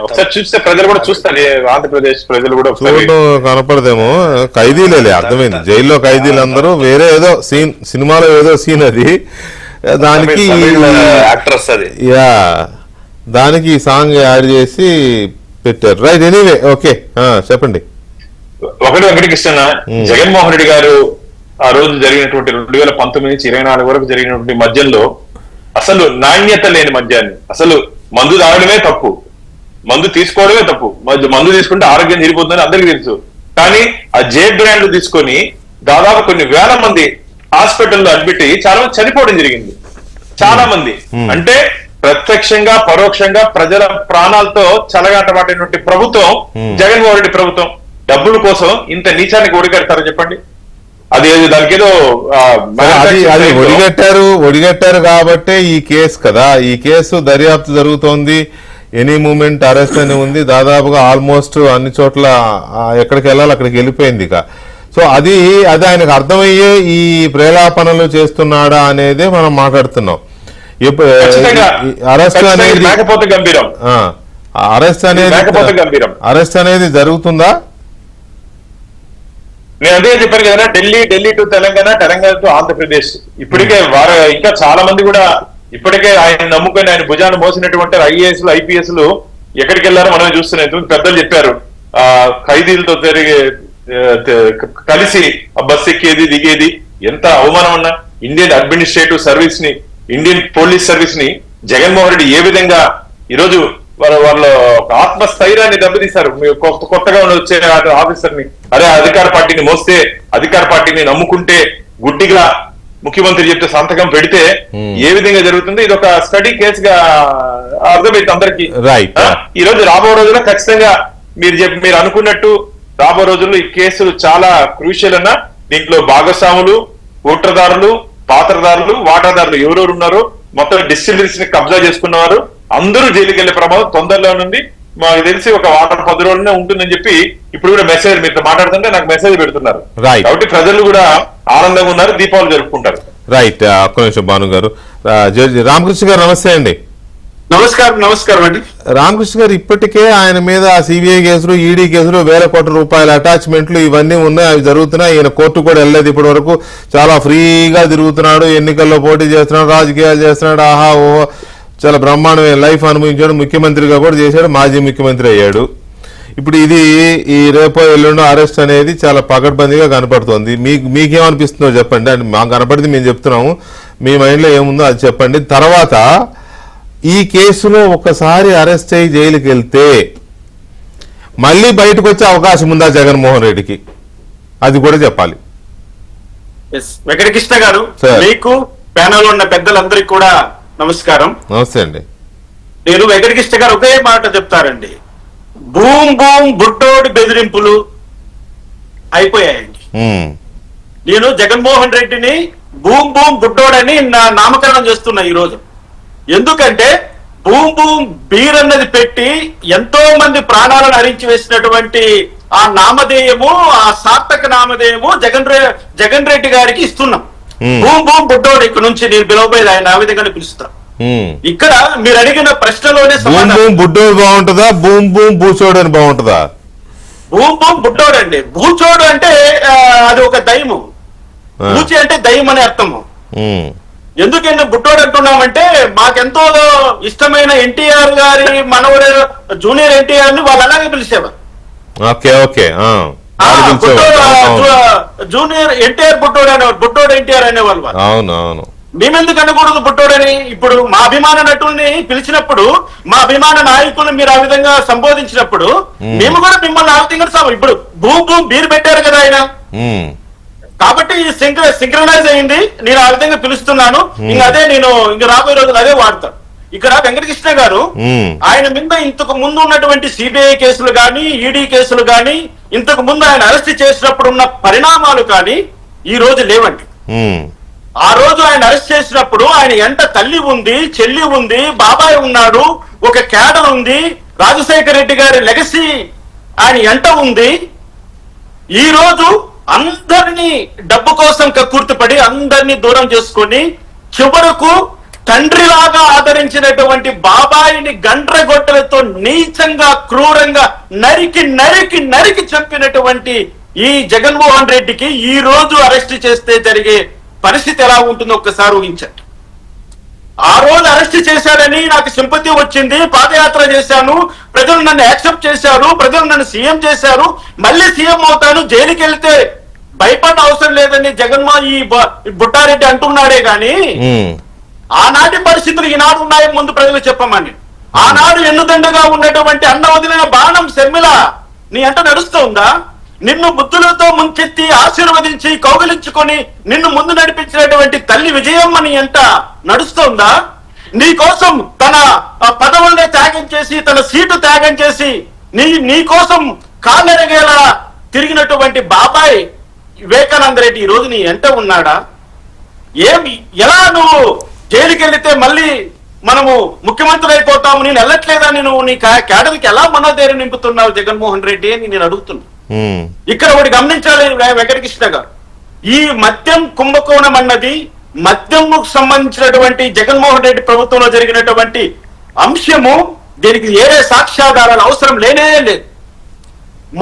ఒకసారి చూస్తే ప్రజలు కూడా చూస్తారు. ఆంధ్రప్రదేశ్ ప్రజలు కూడా చూడడం కనపడదేమో. ఖైదీలే, అర్థమైంది. జైల్లో ఖైదీలందరూ వేరే ఏదో సీన్, సినిమాలో ఏదో సీన్ అది. దానికి దానికి ఈ సాంగ్ యాడ్ చేసి పెట్టారు. రైట్, ఎనీవే, ఓకే, చెప్పండి. ఒకటి వెంకటకృష్ణ, జగన్మోహన్ రెడ్డి గారు ఆ రోజు జరిగినటువంటి 2019 నుంచి 24 వరకు జరిగినటువంటి మద్యంలో అసలు నాణ్యత లేని మద్యాన్ని, అసలు మందు తాగడమే తప్పు, మందు తీసుకోవడమే తప్పు. మందు తీసుకుంటే ఆరోగ్యం తీరిపోతుందని అందరికీ తెలుసు. కానీ ఆ జే బ్రాండ్ తీసుకొని దాదాపు కొన్ని వేల మంది హాస్పిటల్లో అడ్మిట్ అయ్యి చాలా మంది చనిపోవడం జరిగింది. చాలా మంది అంటే ప్రత్యక్షంగా పరోక్షంగా ప్రజల ప్రాణాలతో చెలగాటమాడినటువంటి ప్రభుత్వం జగన్మోహన్ రెడ్డి ప్రభుత్వం. డబ్బుల కోసం ఇంత నీచానికి ఒడిగడతారో చెప్పండి. అది దానికి ఏదో ఒడిగట్టారు కాబట్టే ఈ కేసు కదా. ఈ కేసు దర్యాప్తు జరుగుతోంది, ఎనీ మూమెంట్ అరెస్ట్ అని ఉంది. దాదాపుగా ఆల్మోస్ట్ అన్ని చోట్ల ఎక్కడికి వెళ్ళాలి అక్కడికి వెళ్ళిపోయింది. ఇక సో అది ఆయనకు అర్థమయ్యే ఈ ప్రేలాపనలు చేస్తున్నాడా అనేది మనం మాట్లాడుతున్నాం. అరెస్ట్ అనేది లేకపోతే గంభీరం, అరెస్ట్ అనేది జరుగుతుందా? నేను అదే చెప్పాను కదా, ఢిల్లీ టు తెలంగాణ, తెలంగాణ టు ఆంధ్రప్రదేశ్. ఇప్పటికే వారు ఇంకా చాలా మంది కూడా ఇప్పటికే ఆయన నమ్ముకొని ఆయన భుజాన్ని మోసినటువంటి ఐఏఎస్లు ఐపీఎస్లు ఎక్కడికి వెళ్ళారో మనమే చూస్తున్నాం. పెద్దలు చెప్పారు, ఖైదీలతో కలిసి బస్ ఎక్కేది దిగేది ఎంత అవమానం అన్నా. ఇండియన్ అడ్మినిస్ట్రేటివ్ సర్వీస్ ని, ఇండియన్ పోలీస్ సర్వీస్ ని జగన్మోహన్ రెడ్డి ఏ విధంగా ఈరోజు వాళ్ళ ఆత్మస్థైర్యాన్ని దెబ్బతీశారు. కొత్తగా వచ్చే ఆఫీసర్ ని, అదే అధికార పార్టీని మోస్తే, అధికార పార్టీని నమ్ముకుంటే, గుడ్డిగా ముఖ్యమంత్రి చెప్తే సంతకం పెడితే ఏ విధంగా జరుగుతుంది, ఇది ఒక స్టడీ కేసుగా అర్థమైంది అందరికీ. ఈ రోజు రాబో రోజుల్లో ఖచ్చితంగా మీరు అనుకున్నట్టు రాబో రోజుల్లో ఈ కేసులు చాలా క్రూషియల్ అన్న. దీంట్లో భాగస్వాములు, ఓటర్దారులు, పాత్రదారులు, వాటాదారులు ఎవరెవరు ఉన్నారో మొత్తం డిస్టిలరీస్ ని కబ్జా చేసుకున్నవారు అందరూ జైలుకి వెళ్లే ప్రమాదం తొందరలో ఉంది. మాకు తెలిసి ఒక 10 రోజులనే ఉంటుందని చెప్పి ఇప్పుడు కూడా మెసేజ్ మీతో మాట్లాడుతుంటే నాకు మెసేజ్ పెడుతున్నారు. కాబట్టి ప్రజలు కూడా ఆనందంగా ఉన్నారు, దీపావళి జరుపుకుంటారు. రైట్. ఒక్క నిమిషం భాను గారు. రామకృష్ణ గారు నమస్తే అండి. నమస్కారం అండి. రామకృష్ణ గారు, ఇప్పటికే ఆయన మీద సిబిఐ కేసులు, ఈడీ కేసులు, వేల కోట్ల రూపాయల అటాచ్మెంట్లు ఇవన్నీ ఉన్నాయి, అవి జరుగుతున్నాయి. ఈయన కోర్టు కూడా వెళ్ళలేదు ఇప్పటి వరకు. చాలా ఫ్రీగా తిరుగుతున్నాడు, ఎన్నికల్లో పోటీ చేస్తున్నాడు, రాజకీయాలు చేస్తున్నాడు, ఆహా ఓహో చాలా బ్రహ్మాండమైన లైఫ్ అనుభవించాడు, ముఖ్యమంత్రిగా కూడా చేశాడు, మాజీ ముఖ్యమంత్రి అయ్యాడు. ఇప్పుడు ఇది ఈ రేపో ఎల్లుండో అరెస్ట్ అనేది చాలా పకడ్బందీగా కనపడుతుంది. మీకేమనిపిస్తుందో చెప్పండి. అంటే మాకు కనపడింది మేము చెప్తున్నాము, మీ మైండ్లో ఏముందో అది చెప్పండి. తర్వాత ఈ కేసులో ఒకసారి అరెస్ట్ అయ్యి జైలుకి వెళ్తే మళ్ళీ బయటకు వచ్చే అవకాశం ఉందా జగన్మోహన్ రెడ్డికి? అది కూడా చెప్పాలి. వెంకటకృష్ణ గారు, మీకు ప్యానల్ ఉన్న పెద్దలందరికీ కూడా నమస్కారం. నమస్తే అండి. నేను వెంకటకృష్ణ గారు ఒకే మాట చెప్తారండి, బూమ్ బూమ్ బుట్టోడి బెదిరింపులు అయిపోయాయండి. నేను జగన్మోహన్ రెడ్డిని బూమ్ బూమ్ బుట్టోడని నామకరణం చేస్తున్నా ఈ రోజు. ఎందుకంటే బూమ్ బూమ్ బీర్ అన్నది పెట్టి ఎంతో మంది ప్రాణాలను హరించి వేసినటువంటి ఆ నామధేయము, ఆ సార్థక నామధేయము జగన్ రెడ్డి గారికి ఇస్తున్నాం. బూమ్ బూమ్ బుట్టోడు ఇక్కడ నుంచి నేను పిలవబోయేది ఆయన ఆ విధంగానే పిలుస్తా. ఇక్కడ మీరు అడిగిన ప్రశ్నలోనే బుడ్డోడు బాగుంటుందా, బూమ్ బూమ్ బూచోడు అని బాగుంటుందా? బూమ్ బూమ్ బుట్టోడు అండి. బూచోడు అంటే అది ఒక దైము, బూచి అంటే దైవం అనే అర్థము. ఎందుకంటే బుట్టోడు అంటున్నామంటే మాకెంతో ఇష్టమైన ఎన్టీఆర్ గారి మనవడు జూనియర్ ఎన్టీఆర్ ని వాళ్ళు అలాగే పిలిచేవారు. జూనియర్ ఎన్టీఆర్ బుట్టోడు అనేవారు, బుట్టోడు ఎన్టీఆర్ అనేవాళ్ళు. అవునవును. మేమెందుకు అనకూడదు బుట్టోడని? ఇప్పుడు మా అభిమాన నటుల్ని పిలిచినప్పుడు, మా అభిమాన నాయకులను మీరు ఆ విధంగా సంబోధించినప్పుడు మేము కూడా మిమ్మల్ని ఆ విధంగా ఇప్పుడు బూమ్ బూమ్ బీర్ పెట్టారు కదా ఆయన, కాబట్టి సింక్రనైజ్ అయింది. నేను ఆ విధంగా పిలుస్తున్నాను. అదే నేను ఇంక రాబోయే రోజులు అదే వాడతాను. ఇక్కడ వెంకటకృష్ణ గారు ఆయన మీద ఇంతకు ముందు ఉన్నటువంటి సిబిఐ కేసులు గాని, ఈడీ కేసులు గాని, ఇంతకు ముందు ఆయన అరెస్ట్ చేసినప్పుడు ఉన్న పరిణామాలు కానీ ఈ రోజు లేవండి. ఆ రోజు ఆయన అరెస్ట్ చేసినప్పుడు ఆయన ఎంట తల్లి ఉంది, చెల్లి ఉంది, బాబాయ్ ఉన్నాడు, ఒక క్యాడర్ ఉంది, రాజశేఖర రెడ్డి గారి లెగసీ ఆయన ఎంట ఉంది. ఈ రోజు అందరినీ డబ్బు కోసం కక్కుర్తిపడి అందరినీ దూరం చేసుకొని చివరకు తండ్రిలాగా ఆదరించినటువంటి బాబాయిని గండ్రగొట్టలతో నీచంగా, క్రూరంగా నరికి నరికి నరికి చంపినటువంటి ఈ జగన్మోహన్ రెడ్డికి ఈ రోజు అరెస్ట్ చేస్తే జరిగే పరిస్థితి ఎలా ఉంటుందో ఒక్కసారి ఊహించండి. ఆ రోజు అరెస్ట్ చేశాడని నాకు సింపతి వచ్చింది, పాదయాత్ర చేశాను, ప్రజలు నన్ను యాక్సెప్ట్ చేశారు, ప్రజలు నన్ను సీఎం చేశారు, మళ్ళీ సీఎం అవుతాను, జైలుకి వెళ్తే భయపడ అవసరం లేదని జగన్మోహన్ ఈ బుట్టారెడ్డి అంటున్నాడే గాని ఆనాటి పరిస్థితులు ఈనాడు ఉన్నాయని ముందు ప్రజలు చెప్పమని. ఆనాడు ఎన్నుదండగా ఉన్నటువంటి అన్న వదిలిన బాణం శర్మిల నీ అంట నడుస్తుందా? నిన్ను బుద్ధులతో ముంచెత్తి ఆశీర్వదించి కౌగిలించుకొని నిన్ను ముందు నడిపించినటువంటి తల్లి విజయమ్మని ఎంత నడుస్తోందా? నీ కోసం తన పదవుల్ని త్యాగం చేసి, తన సీటు త్యాగం చేసి నీ కోసం కాళ్ళెరగేలా తిరిగినటువంటి బాబాయ్ వివేకానంద రెడ్డి ఈ రోజు నీ ఎంత ఉన్నాడా? ఎలా నువ్వు జైలుకి వెళితే మళ్ళీ మనము ముఖ్యమంత్రి అయిపోతాము, నేను వెళ్ళట్లేదని నువ్వు నీ కేడర్కి ఎలా మనోధైర్యం నింపుతున్నావు జగన్మోహన్ రెడ్డి అని నేను అడుగుతున్నా. ఇక్కడ ఒకటి గమనించాలి వెంకటకృష్ణ గారు, ఈ మద్యం కుంభకోణం అన్నది మద్యంకు సంబంధించినటువంటి జగన్మోహన్ రెడ్డి ప్రభుత్వంలో జరిగినటువంటి అంశము, దీనికి ఏదే సాక్ష్యాధారాలు అవసరం లేనే లేదు.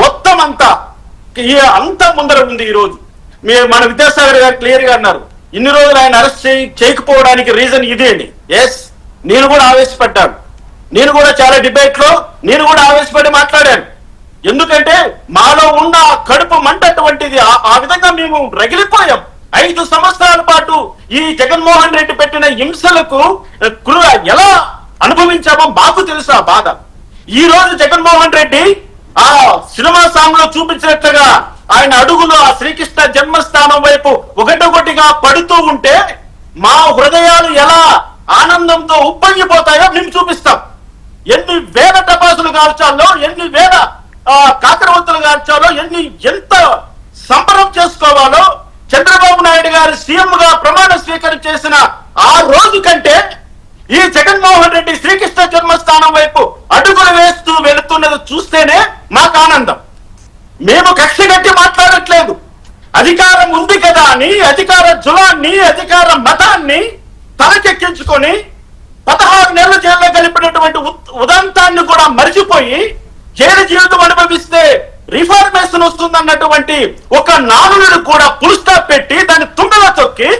మొత్తం అంతా ముందర ఉంది. ఈ రోజు మన విద్యాసాగర్ గారు క్లియర్ గా అన్నారు, ఇన్ని రోజులు ఆయన అరెస్ట్ చేయకపోవడానికి రీజన్ ఇదే అని. ఎస్, నేను కూడా ఆవేశపడ్డాను, నేను కూడా చాలా డిబేట్ లో నేను కూడా ఆవేశపడి మాట్లాడాను. ఎందుకంటే మాలో ఉన్న కడుపు మంట అటువంటిది, ఆ విధంగా మేము రగిలిపోయాం. 5 సంవత్సరాల పాటు ఈ జగన్మోహన్ రెడ్డి పెట్టిన హింసలకు ఎలా అనుభవించామో మాకు తెలుసు ఆ బాధ. ఈ రోజు జగన్మోహన్ రెడ్డి ఆ సినిమా సాంగ్ లో చూపించినట్లుగా ఆయన అడుగులు ఆ శ్రీకృష్ణ జన్మస్థానం వైపు ఒకటొకటిగా పడుతూ ఉంటే మా హృదయాలు ఎలా ఆనందంతో ఉప్పొంగిపోతాయో మేము చూపిస్తాం. ఎన్ని వేల టపాసులు కాల్చాలో, ఎన్ని వేల కాకరవత్తులు కాల్చాలో, ఎంత సంబరం చేసుకోవాలో చంద్రబాబు నాయుడు గారు సీఎం గా ప్రమాణ స్వీకారం చేసిన ఆ రోజు కంటే ఈ జగన్మోహన్ రెడ్డి శ్రీకృష్ణ జన్మస్థానం వైపు అడుగులు వేస్తూ వెళుతున్నది చూస్తేనే మాకు ఆనందం. మేము కక్ష కట్టి మాట్లాడట్లేదు. అధికారం ఉంది కదా అని అధికార జులాన్ని, అధికార మతాన్ని తలకెక్కించుకొని 16 నెలల జైల్లో గడిపినటువంటి ఉదంతాన్ని కూడా మరిచిపోయి జైలు జీవితం అనుభవిస్తే రిఫార్మేషన్ వస్తుందన్నటువంటి ఒక నానులను కూడా ఫుల్ స్టాప్ పెట్టి దాన్ని తుంగలో తొక్కి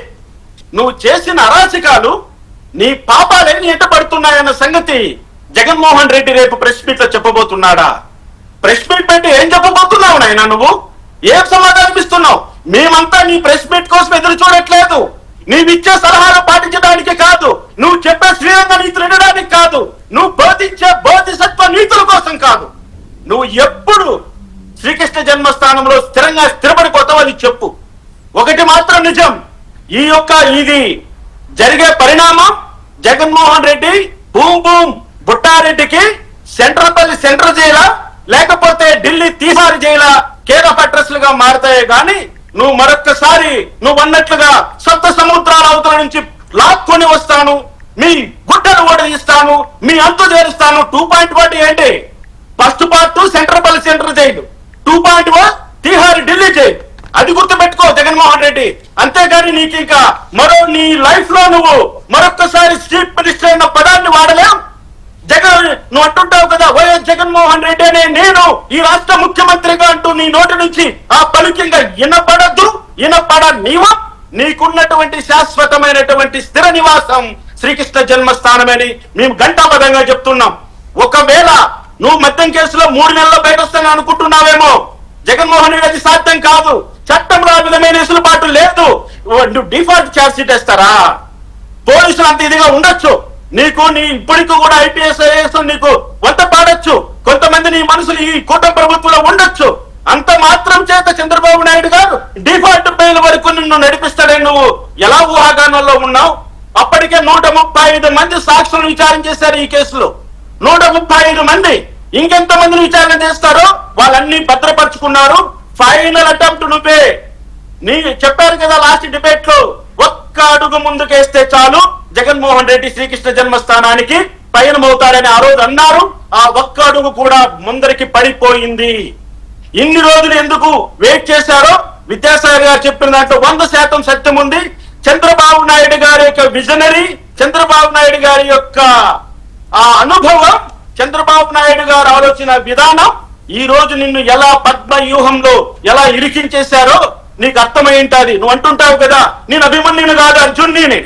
నువ్వు చేసిన అరాచకాలు నీ పాపాలే నీ ఎంట పడుతున్నాయన్న సంగతి జగన్మోహన్ రెడ్డి రేపు ప్రెస్ మీట్ లో చెప్పబోతున్నాడా? ప్రెస్ మీట్ పెట్టి ఏం చెప్పబోతున్నావు నాయన? నువ్వు ఏం సమాధానం ఇస్తున్నావు? మేమంతా నీ ప్రెస్ మీట్ కోసం ఎదురు చూడట్లేదు. నీవిచ్చే సలహాలు పాటించడానికి కాదు, నువ్వు చెప్పే శ్రీరంగ నీతులు వినడానికి కాదు, నువ్వు బోధించే బోధిసత్వ నీతుల కోసం కాదు. నువ్వు ఎప్పుడు శ్రీకృష్ణ జన్మస్థానంలో స్థిరపడిపోతావు అది చెప్పు. ఒకటి మాత్రం నిజం, ఇది జరిగే పరిణామం జగన్మోహన్ రెడ్డి బూమ్ బుట్టారెడ్డికి సెంట్రల్ జైలా లేకపోతే ఢిల్లీ తీహార్ జైలా కేర్ అడ్రస్ లుగా మారుతాయే గాని నువ్వు మరొక్కసారి నువ్వు అన్నట్లుగా సప్త సముద్రాల అవతల నుంచి లాక్కొని వస్తాను, మీ గుట్టను ఓడదీస్తాను, మీ అంతు చేరుస్తాను. 2.1 ఏంటి? First part 2 central jail, 2.1 Tihar Delhi jail. అది గుర్తు పెట్టుకో జగన్మోహన్ రెడ్డి. అంతేగాని నీకు ఇంకా నీ లైఫ్ లో నువ్వు మరొక్కసారి చీఫ్ మినిస్టర్ అయిన పదాన్ని వాడలేవు. నువ్వు అంటుంటావు కదా, వైఎస్ జగన్మోహన్ రెడ్డి అనే నేను ఈ రాష్ట్ర ముఖ్యమంత్రిగా అంటూ నీ నోటి నుంచి ఆ పలుకింగా వినపడనివ్వం. నీకున్నటువంటి శాశ్వతమైనటువంటి స్థిర నివాసం శ్రీకృష్ణ జన్మస్థానమని మేము ఘంటాపదంగా చెప్తున్నాం. ఒకవేళ నువ్వు మద్యం కేసులో 3 నెలల్లో బయట వస్తానని అనుకుంటున్నావేమో, జగన్మోహన్ రెడ్డి అది సాధ్యం కాదు. చట్టంలో ఆ విధమైన వెసులుబాటు లేదు. నువ్వు డిఫాల్ట్ ఛార్జ్ షీట్ వేస్తారా? పోలీసులు అంత ఇదిగా ఉండొచ్చు, నీ ఇప్పటికి కూడా ఐపీఎస్ ఐఏఎస్ నీకు వంట పాడొచ్చు, కొంతమంది నీ మనుషులు ఈ కూటమి ప్రభుత్వంలో ఉండొచ్చు. అంత మాత్రం చేత చంద్రబాబు నాయుడు గారు డిఫాల్ట్ బెయిల్ వరకు నిన్ను నడిపిస్తాడని నువ్వు ఎలా ఊహాగానంలో ఉన్నావు? అప్పటికే 135 మంది సాక్షులను విచారణ చేశారు ఈ కేసులో. 135 మంది. ఇంకెంత మందిని విచారణ చేస్తారో వాళ్ళన్ని భద్రపరుచుకున్నారు. ఫైనల్ అటెంప్ట్ నువ్వే. చెప్పారు కదా లాస్ట్ డిబేట్ లో, ఒక్క అడుగు ముందుకేస్తే చాలు జగన్మోహన్ రెడ్డి శ్రీకృష్ణ జన్మస్థానానికి పయనమవుతాడని ఆ రోజు అన్నారు. ఆ ఒక్క అడుగు కూడా ముందరికి పడిపోయింది. ఇన్ని రోజులు ఎందుకు వెయిట్ చేశారో విద్యాసాగర్ గారు చెప్పిన దాంట్లో 100% సత్యం ఉంది. చంద్రబాబు నాయుడు గారి యొక్క విజనరీ, చంద్రబాబు నాయుడు గారి యొక్క ఆ అనుభవం, చంద్రబాబు నాయుడు గారు ఆలోచన విధానం ఈ రోజు నిన్ను ఎలా పద్మ వ్యూహంలో ఎలా ఇరికించేశారో నీకు అర్థమైంటది. నువ్వు అంటుంటావు కదా, నేను అభిమన్యుని కాదు అర్జునుడిని.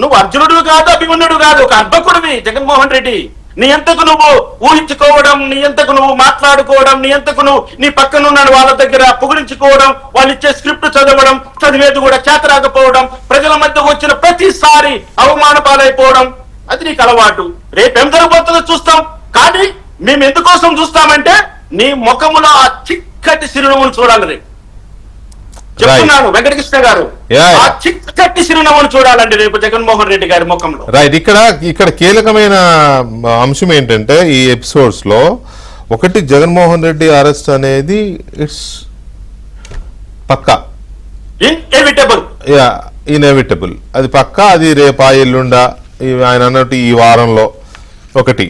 నువ్వు అర్జునుడు కాదు, అభిమన్యుడు కాదు, ఒక అర్భకుడివి జగన్మోహన్ రెడ్డి. నీ ఎంతకు నువ్వు ఊహించుకోవడం, నీ ఎంతకు నువ్వు మాట్లాడుకోవడం, నీ ఎంతకు నువ్వు నీ పక్కనున్న వాళ్ళ దగ్గర పొగిడించుకోవడం, వాళ్ళు ఇచ్చే స్క్రిప్ట్ చదవడం, చదివేది కూడా చేతరాకపోవడం, ప్రజల మధ్య వచ్చిన ప్రతిసారి అవమాన పాలైపోవడం, అది నీకు అలవాటు. రేపేం జరగబోతుందో చూస్తాం. కానీ మేము ఎందుకోసం చూస్తామంటే నీ ముఖములో ఆ చిక్కటి చిరునవ్వును చూడాలి. రేపు చెప్తున్నాను వెంకటకృష్ణ గారు, ఆ చిక్కటి చిరునవ్వును చూడాలండి రేపు జగన్మోహన్ రెడ్డి గారి ముఖంలో. రైట్. ఇక్కడ కీలకమైన అంశం ఏంటంటే ఈ ఎపిసోడ్స్ లో ఒకటి, జగన్మోహన్ రెడ్డి అరెస్ట్ అనేది ఇట్స్ పక్కా, ఇన్ఎవిటబుల్. అది పక్కా. అది రేపా ఎల్లుండా ఆయన అన్నట్టు ఈ వారంలో ఒకటి.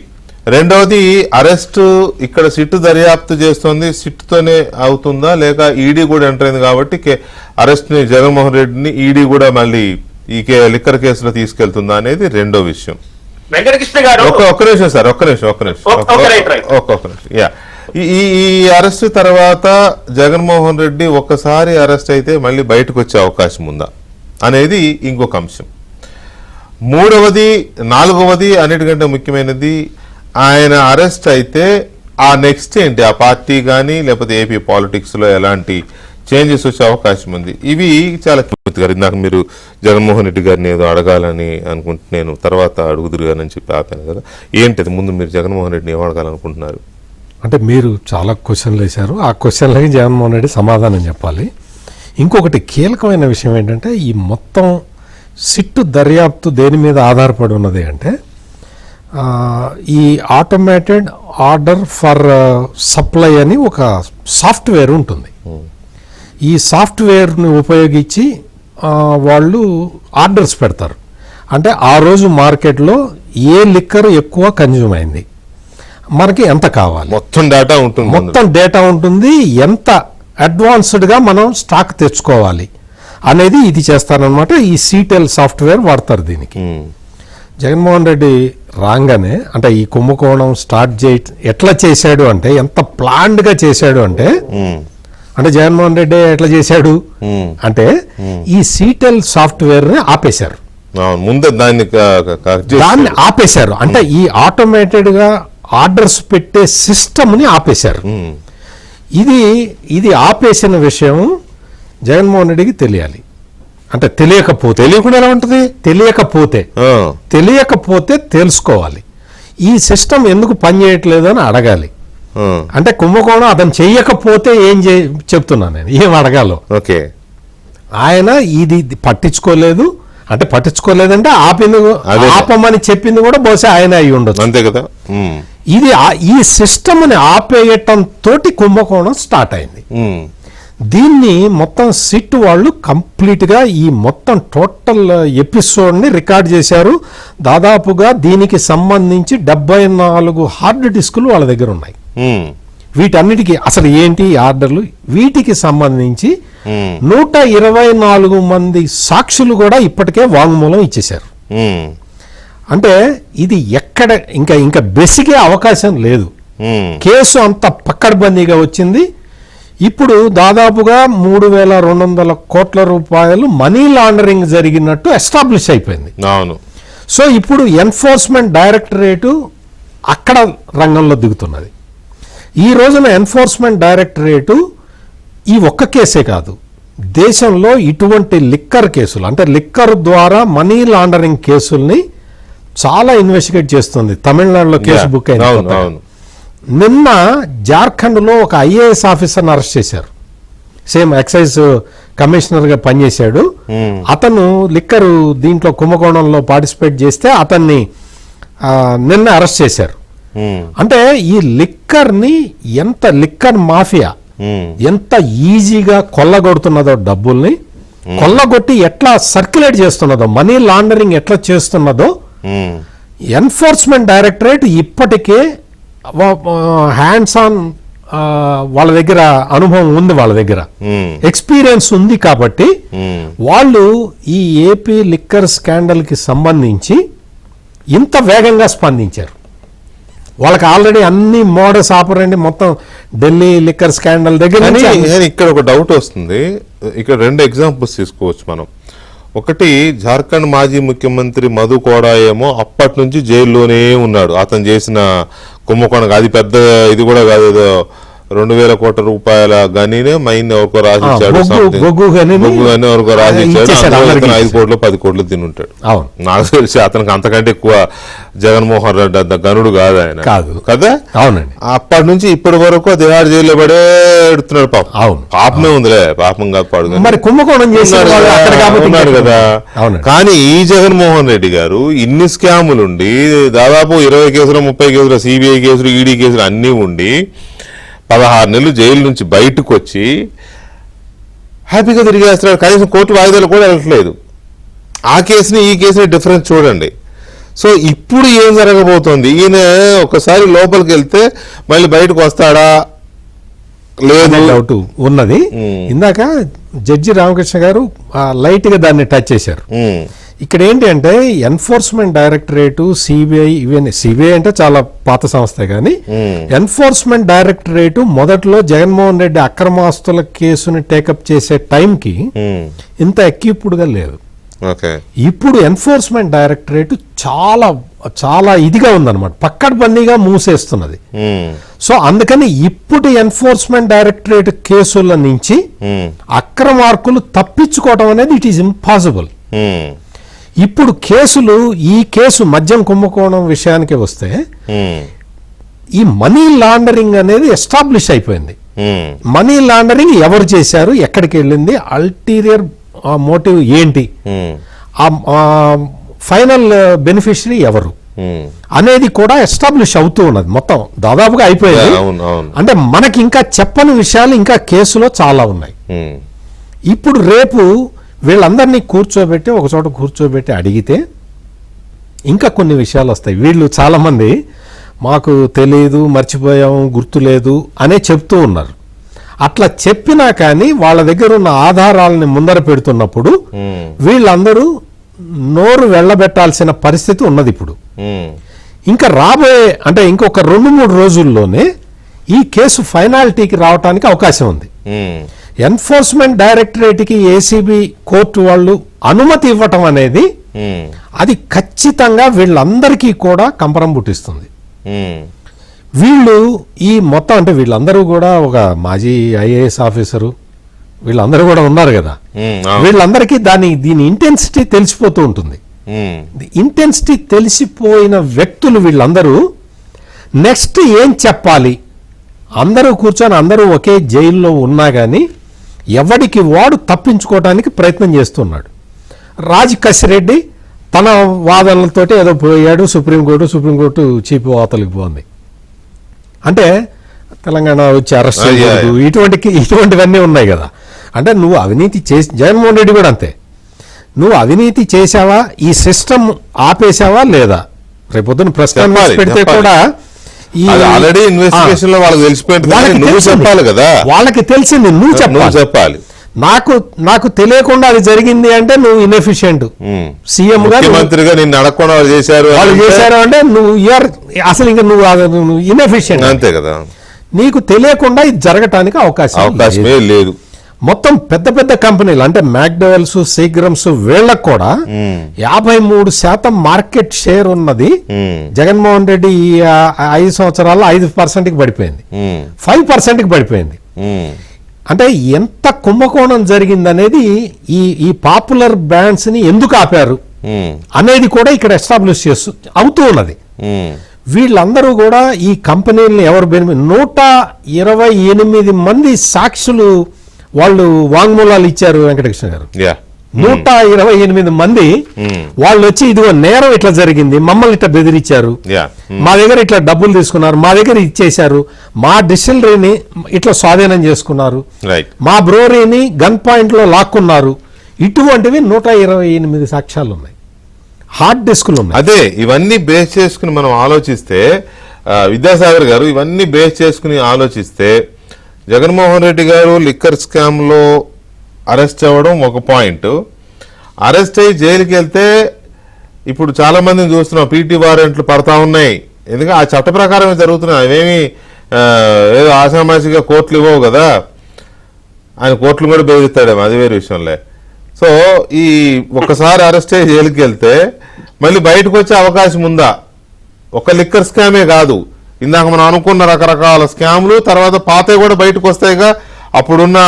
రెండవది అరెస్ట్ ఇక్కడ సిట్ దర్యాప్తు చేస్తుంది, సిట్తోనే అవుతుందా లేక ఈడీ కూడా ఎంటర్ అయింది కాబట్టి అరెస్ట్ ని జగన్మోహన్ రెడ్డిని ఈడీ కూడా మళ్ళీ ఈ లిక్కర్ కేసులో తీసుకెళ్తుందా అనేది రెండో విషయం. వెంకటకృష్ణ గారు ఒక్క నిమిషం సార్, ఒక్క నిమిషం. యా, ఈ అరెస్ట్ తర్వాత జగన్మోహన్ రెడ్డి ఒక్కసారి అరెస్ట్ అయితే మళ్ళీ బయటకు వచ్చే అవకాశం ఉందా అనేది ఇంకొక అంశం. మూడవది, నాలుగవది, అన్నిటికంటే ముఖ్యమైనది, ఆయన అరెస్ట్ అయితే ఆ నెక్స్ట్ ఏంటి, ఆ పార్టీ కానీ లేకపోతే ఏపీ పాలిటిక్స్ లో ఎలాంటి చేంజెస్ వచ్చే అవకాశం ఉంది. ఇవి చాలా గారు ఇందాక మీరు జగన్మోహన్ రెడ్డి గారిని ఏదో అడగాలని అనుకుంటే నేను తర్వాత అడుగుదురు గారని చెప్పి ఆపాను కదా, ఏంటిది ముందు మీరు జగన్మోహన్ రెడ్డిని ఏం అడగాలనుకుంటున్నారు? అంటే మీరు చాలా క్వశ్చన్లు వేశారు, ఆ క్వశ్చన్లకి జగన్మోహన్ రెడ్డి సమాధానం చెప్పాలి. ఇంకొకటి కీలకమైన విషయం ఏంటంటే ఈ మొత్తం సిట్టు దర్యాప్తు దేని మీద ఆధారపడి ఉన్నది అంటే ఈ ఆటోమేటెడ్ ఆర్డర్ ఫర్ సప్లై అని ఒక సాఫ్ట్వేర్ ఉంటుంది. ఈ సాఫ్ట్వేర్ని ఉపయోగించి వాళ్ళు ఆర్డర్స్ పెడతారు. అంటే ఆ రోజు మార్కెట్లో ఏ లిక్కర్ ఎక్కువ కన్జ్యూమ్ అయింది, మనకి ఎంత కావాలి, మొత్తం డేటా ఉంటుంది, ఎంత అడ్వాన్స్డ్గా మనం స్టాక్ తెచ్చుకోవాలి అనేది ఇది చేస్తారనమాట. ఈ సీటెల్ సాఫ్ట్వేర్ వాడతారు దీనికి. జగన్మోహన్ రెడ్డి రాగానే అంటే ఈ కుంభకోణం స్టార్ట్ ఎట్లా చేశాడు అంటే, ఎంత ప్లాన్డ్గా చేశాడు అంటే జగన్మోహన్ రెడ్డి ఎట్లా చేశాడు అంటే ఈ సీటెల్ సాఫ్ట్వేర్ ని ఆపేశారు, దాన్ని ఆపేశారు. అంటే ఈ ఆటోమేటెడ్ గా ఆర్డర్స్ పెట్టే సిస్టమ్ ని ఆపేశారు. ఇది ఆపేసిన విషయం జగన్మోహన్ రెడ్డికి తెలియాలి. అంటే తెలియకుండా ఎలా ఉంటుంది, తెలియకపోతే తెలుసుకోవాలి. ఈ సిస్టమ్ ఎందుకు పనిచేయట్లేదు అని అడగాలి. అంటే కుంభకోణం అతను చెయ్యకపోతే చెప్తున్నాను నేను ఏం అడగాలో. ఓకే, ఆయన ఇది పట్టించుకోలేదు. అంటే పట్టించుకోలేదంటే ఆపమని చెప్పింది కూడా బహుశా ఆయన అయి ఉండదు, అంతే కదా. ఈ సిస్టమ్ ని ఆపేయటం తోటి కుంభకోణం స్టార్ట్ అయింది. దీన్ని మొత్తం సిట్ వాళ్ళు కంప్లీట్ గా ఈ మొత్తం టోటల్ ఎపిసోడ్ ని రికార్డ్ చేశారు. దాదాపుగా దీనికి సంబంధించి 74 హార్డ్ డిస్కులు వాళ్ళ దగ్గర ఉన్నాయి. వీటన్నిటికీ అసలు ఏంటి ఆర్డర్లు, వీటికి సంబంధించి 124 మంది సాక్షులు కూడా ఇప్పటికే వాంగ్మూలం ఇచ్చేశారు. అంటే ఇది ఎక్కడ ఇంకా బెసికే అవకాశం లేదు. కేసు అంత పక్కడబందీగా వచ్చింది. ఇప్పుడు దాదాపుగా 3200 కోట్ల రూపాయలు మనీ లాండరింగ్ జరిగినట్టు ఎస్టాబ్లిష్ అయిపోయింది. సో ఇప్పుడు ఎన్ఫోర్స్మెంట్ డైరెక్టరేటు అక్కడ రంగంలో దిగుతున్నది. ఈ రోజున ఎన్ఫోర్స్మెంట్ డైరెక్టరేటు ఈ ఒక్క కేసే కాదు, దేశంలో ఇటువంటి లిక్కర్ కేసులు అంటే లిక్కర్ ద్వారా మనీ లాండరింగ్ కేసుల్ని చాలా ఇన్వెస్టిగేట్ చేస్తుంది. తమిళనాడులో కేసు బుక్ అయింది. నిన్న జార్ఖండ్లో ఒక ఐఏఎస్ ఆఫీసర్ని అరెస్ట్ చేశారు. సేమ్ ఎక్సైజ్ కమిషనర్గా పనిచేశాడు. అతను లిక్కర్ దీంట్లో కుంభకోణంలో పార్టిసిపేట్ చేస్తే అతన్ని నిన్న అరెస్ట్ చేశారు. అంటే ఈ లిక్కర్ని లిక్కర్ మాఫియా ఎంత ఈజీగా కొల్లగొడుతున్నదో, డబ్బుల్ని కొల్లగొట్టి ఎట్లా సర్క్యులేట్ చేస్తున్నదో, మనీ లాండరింగ్ ఎట్లా చేస్తున్నదో ఎన్ఫోర్స్మెంట్ డైరెక్టరేట్ ఇప్పటికే హ్యాండ్స్ ఆన్ వాళ్ళ దగ్గర అనుభవం ఉంది, వాళ్ళ దగ్గర ఎక్స్పీరియన్స్ ఉంది. కాబట్టి వాళ్ళు ఈ ఏపీ లిక్కర్ స్కాండల్ కి సంబంధించి ఇంత వేగంగా స్పందించారు. వాళ్ళకి ఆల్రెడీ అన్ని మోడస్ ఆపరండి మొత్తం ఢిల్లీ లిక్కర్ స్కాండల్ దగ్గర. ఇక్కడ ఒక డౌట్ వస్తుంది. ఇక్కడ 2 ఎగ్జాంపుల్స్ తీసుకోవచ్చు మనం. ఒకటి, జార్ఖండ్ మాజీ ముఖ్యమంత్రి మధు కోడా ఏమో అప్పటి నుంచి జైల్లోనే ఉన్నాడు. అతను చేసిన కుంభకోణం అది పెద్ద ఇది కూడా కాదు, ఏదో 2000 కోట్ల రూపాయల గనినే మైన్ ఎవరికో రాసిచ్చాడు, బొగ్గు గని ఎవరికో రాసిచ్చాడు. 5 కోట్లు 10 కోట్లు తినుంటాడు. నాకు తెలిసి అతనికి అంతకంటే ఎక్కువ జగన్మోహన్ రెడ్డి అంత గనుడు కాదు ఆయన, కదా. అవునండి. అప్పటి నుంచి ఇప్పటి వరకు దేహాడు జైల్లో పడే ఎడుతున్నాడు. పాపమే ఉందిలే, పాపం కాదు పాడు, మరి కుంభకోణం చేస్తున్నాడు కదా. కానీ ఈ జగన్మోహన్ రెడ్డి గారు ఇన్ని స్కాములుండి దాదాపు 20 కేసులు 30 కేసులు సిబిఐ కేసులు ఈడీ కేసులు అన్ని ఉండి 16 నెలలు జైలు నుంచి బయటకు వచ్చి హ్యాపీగా తిరిగేస్తున్నాడు. కనీసం కోర్టు వాయిదాలు కూడా వెళ్ళట్లేదు. ఆ కేసుని ఈ కేసుని డిఫరెన్స్ చూడండి. సో ఇప్పుడు ఏం జరగబోతోంది, ఈయన ఒకసారి లోపలికి వెళ్తే మళ్ళీ బయటకు వస్తాడా లేదు డౌట్ ఉన్నది. ఇందాక జడ్జి రామకృష్ణ గారు లైట్ గా దాన్ని టచ్ చేశారు. ఇక్కడ ఏంటి అంటే ఎన్ఫోర్స్మెంట్ డైరెక్టరేట్, సిబిఐ, ఇవన్నీ సిబిఐ అంటే చాలా పాత సంస్థ కానీ ఎన్ఫోర్స్మెంట్ డైరెక్టరేట్ మొదట్లో జగన్మోహన్ రెడ్డి అక్రమాస్తుల కేసుని టేకప్ చేసే టైంకి ఇంత ఎక్కిప్పుడుగా లేదు. ఇప్పుడు ఎన్ఫోర్స్మెంట్ డైరెక్టరేట్ చాలా చాలా ఇదిగా ఉందన్నమాట, పక్కడబందీగా మూసేస్తున్నది. సో అందుకని ఇప్పుడు ఎన్ఫోర్స్మెంట్ డైరెక్టరేట్ కేసుల నుంచి అక్రమార్కులు తప్పించుకోవడం అనేది ఇట్ ఈస్ ఇంపాసిబుల్. ఇప్పుడు కేసులు, ఈ కేసు మద్యం కుంభకోణం విషయానికి వస్తే ఈ మనీ లాండరింగ్ అనేది ఎస్టాబ్లిష్ అయిపోయింది. మనీ లాండరింగ్ ఎవరు చేశారు, ఎక్కడికి వెళ్ళింది, అల్టీరియర్ మోటివ్ ఏంటి, ఫైనల్ బెనిఫిషరీ ఎవరు అనేది కూడా ఎస్టాబ్లిష్ అవుతూ ఉన్నది. మొత్తం దాదాపుగా అయిపోయింది. అంటే మనకి ఇంకా చెప్పని విషయాలు ఇంకా కేసులో చాలా ఉన్నాయి. ఇప్పుడు రేపు వీళ్ళందరినీ కూర్చోబెట్టి ఒక చోట కూర్చోబెట్టి అడిగితే ఇంకా కొన్ని విషయాలు వస్తాయి. వీళ్ళు చాలా మంది మాకు తెలియదు, మర్చిపోయాం, గుర్తులేదు అనే చెప్తూ ఉన్నారు. అట్లా చెప్పినా కానీ వాళ్ళ దగ్గర ఉన్న ఆధారాలని ముందర పెడుతున్నప్పుడు వీళ్ళందరూ నోరు వెళ్ళబెట్టాల్సిన పరిస్థితి ఉన్నది. ఇప్పుడు ఇంకా రాబోయే అంటే ఇంకొక 2-3 రోజుల్లోనే ఈ కేసు ఫైనాలిటీకి రావడానికి అవకాశం ఉంది. ఎన్ఫోర్స్మెంట్ డైరెక్టరేట్కి ఏసీబీ కోర్టు వాళ్ళు అనుమతి ఇవ్వటం అనేది అది ఖచ్చితంగా వీళ్ళందరికీ కూడా కంపరం పుట్టిస్తుంది. వీళ్ళు ఈ మొత్తం అంటే వీళ్ళందరూ కూడా ఒక మాజీ ఐఏఎస్ ఆఫీసరు వీళ్ళందరూ కూడా ఉన్నారు కదా, వీళ్ళందరికీ దీని ఇంటెన్సిటీ తెలిసిపోతూ ఉంటుంది. ఇంటెన్సిటీ తెలిసిపోయిన వ్యక్తులు వీళ్ళందరూ నెక్స్ట్ ఏం చెప్పాలి, అందరూ కూర్చొని అందరూ ఒకే జైల్లో ఉన్నా కానీ ఎవడికి వాడు తప్పించుకోవడానికి ప్రయత్నం చేస్తున్నాడు. రాజ్ కసిరెడ్డి తన వాదనలతోటి ఏదో పోయాడు సుప్రీంకోర్టు చీపు వాతలకు పోంది అంటే తెలంగాణ వచ్చి అరెస్ట్ చేయకూడదు, ఇటువంటివన్నీ ఉన్నాయి కదా. అంటే నువ్వు అవినీతి చేసి, జగన్మోహన్ రెడ్డి కూడా అంతే, నువ్వు అవినీతి చేసావా, ఈ సిస్టమ్ ఆపేసావా లేదా, రేపొద్దున ప్రశ్న పెడితే కూడా ఆల్రెడీ ఇన్వెస్టిగేషన్ లో వాళ్ళకి తెలిసిపోయింది, నువ్వు చెప్పాలి కదా, వాళ్ళకి తెలిసింది, నువ్వు చెప్పాలి. నాకు తెలియకుండా అది జరిగింది అంటే నువ్వు ఇన్ఎఫిషియెంట్ సీఎం గా, ముఖ్యమంత్రిగా నిన్ను అడగకుండా వాళ్ళు చేశారు అంటే నువ్వు అసలు ఇంకా నువ్వు ఇన్ఎఫిషియెంట్ అంతే కదా. నీకు తెలియకుండా ఇది జరగటానికి అవకాశమే లేదు. మొత్తం పెద్ద పెద్ద కంపెనీలు అంటే మ్యాక్డోవెల్స్, సీగ్రమ్స్ వీళ్ళకు కూడా 53% మార్కెట్ షేర్ ఉన్నది. జగన్మోహన్ రెడ్డి ఈ 5 సంవత్సరాల్లో 5% పడిపోయింది, 5% పడిపోయింది. అంటే ఎంత కుంభకోణం జరిగిందనేది ఈ పాపులర్ బ్రాండ్స్ ని ఎందుకు ఆపారు అనేది కూడా ఇక్కడ ఎస్టాబ్లిష్ అవుతూ ఉన్నది. వీళ్ళందరూ కూడా ఈ కంపెనీలను ఎవరు 128 మంది సాక్షులు వాళ్ళు వాంగ్మూలాలు ఇచ్చారు వెంకటకృష్ణ గారు. 128 మంది వాళ్ళు వచ్చి ఇదిగో నేరం ఇట్లా జరిగింది, మమ్మల్ని ఇట్లా బెదిరించారు, మా దగ్గర ఇట్లా డబ్బులు తీసుకున్నారు, మా దగ్గర ఇచ్చేశారు, మా డిస్టిలరీని ఇట్లా స్వాధీనం చేసుకున్నారు, మా బ్రోరీని గన్ పాయింట్ లో లాక్కున్నారు. ఇటువంటివి 128 సాక్ష్యాలు ఉన్నాయి, హార్డ్ డిస్కులు ఉన్నాయి. అదే ఇవన్నీ బేస్ చేసుకుని మనం ఆలోచిస్తే, విద్యాసాగర్ గారు ఇవన్నీ బేస్ చేసుకుని ఆలోచిస్తే, జగన్మోహన్ రెడ్డి గారు లిక్కర్ స్కామ్ లో అరెస్ట్ అవ్వడం ఒక పాయింట్, అరెస్ట్ అయ్యి జైలుకి వెళ్తే ఇప్పుడు చాలా మందిని చూస్తున్నాం, పీటీ వారెంట్లు పడతా ఉన్నాయి. ఎందుకంటే ఆ చట్ట ప్రకారమే జరుగుతున్నాయి, అవేమి ఏదో ఆషామాషిగా కోర్టులు ఇవ్వవు కదా, ఆయన కోర్టులు కూడా బెదిరిస్తాడేమో, అది వేరే విషయంలే. సో ఈ ఒక్కసారి అరెస్ట్ అయ్యి జైలుకి వెళ్తే మళ్ళీ బయటకు వచ్చే అవకాశం ఉందా? ఒక లిక్కర్ స్కామే కాదు, ఇందాక మనం అనుకున్న రకరకాల స్కామ్లు తర్వాత పాతవి కూడా బయటకు వస్తాయిగా. అప్పుడున్న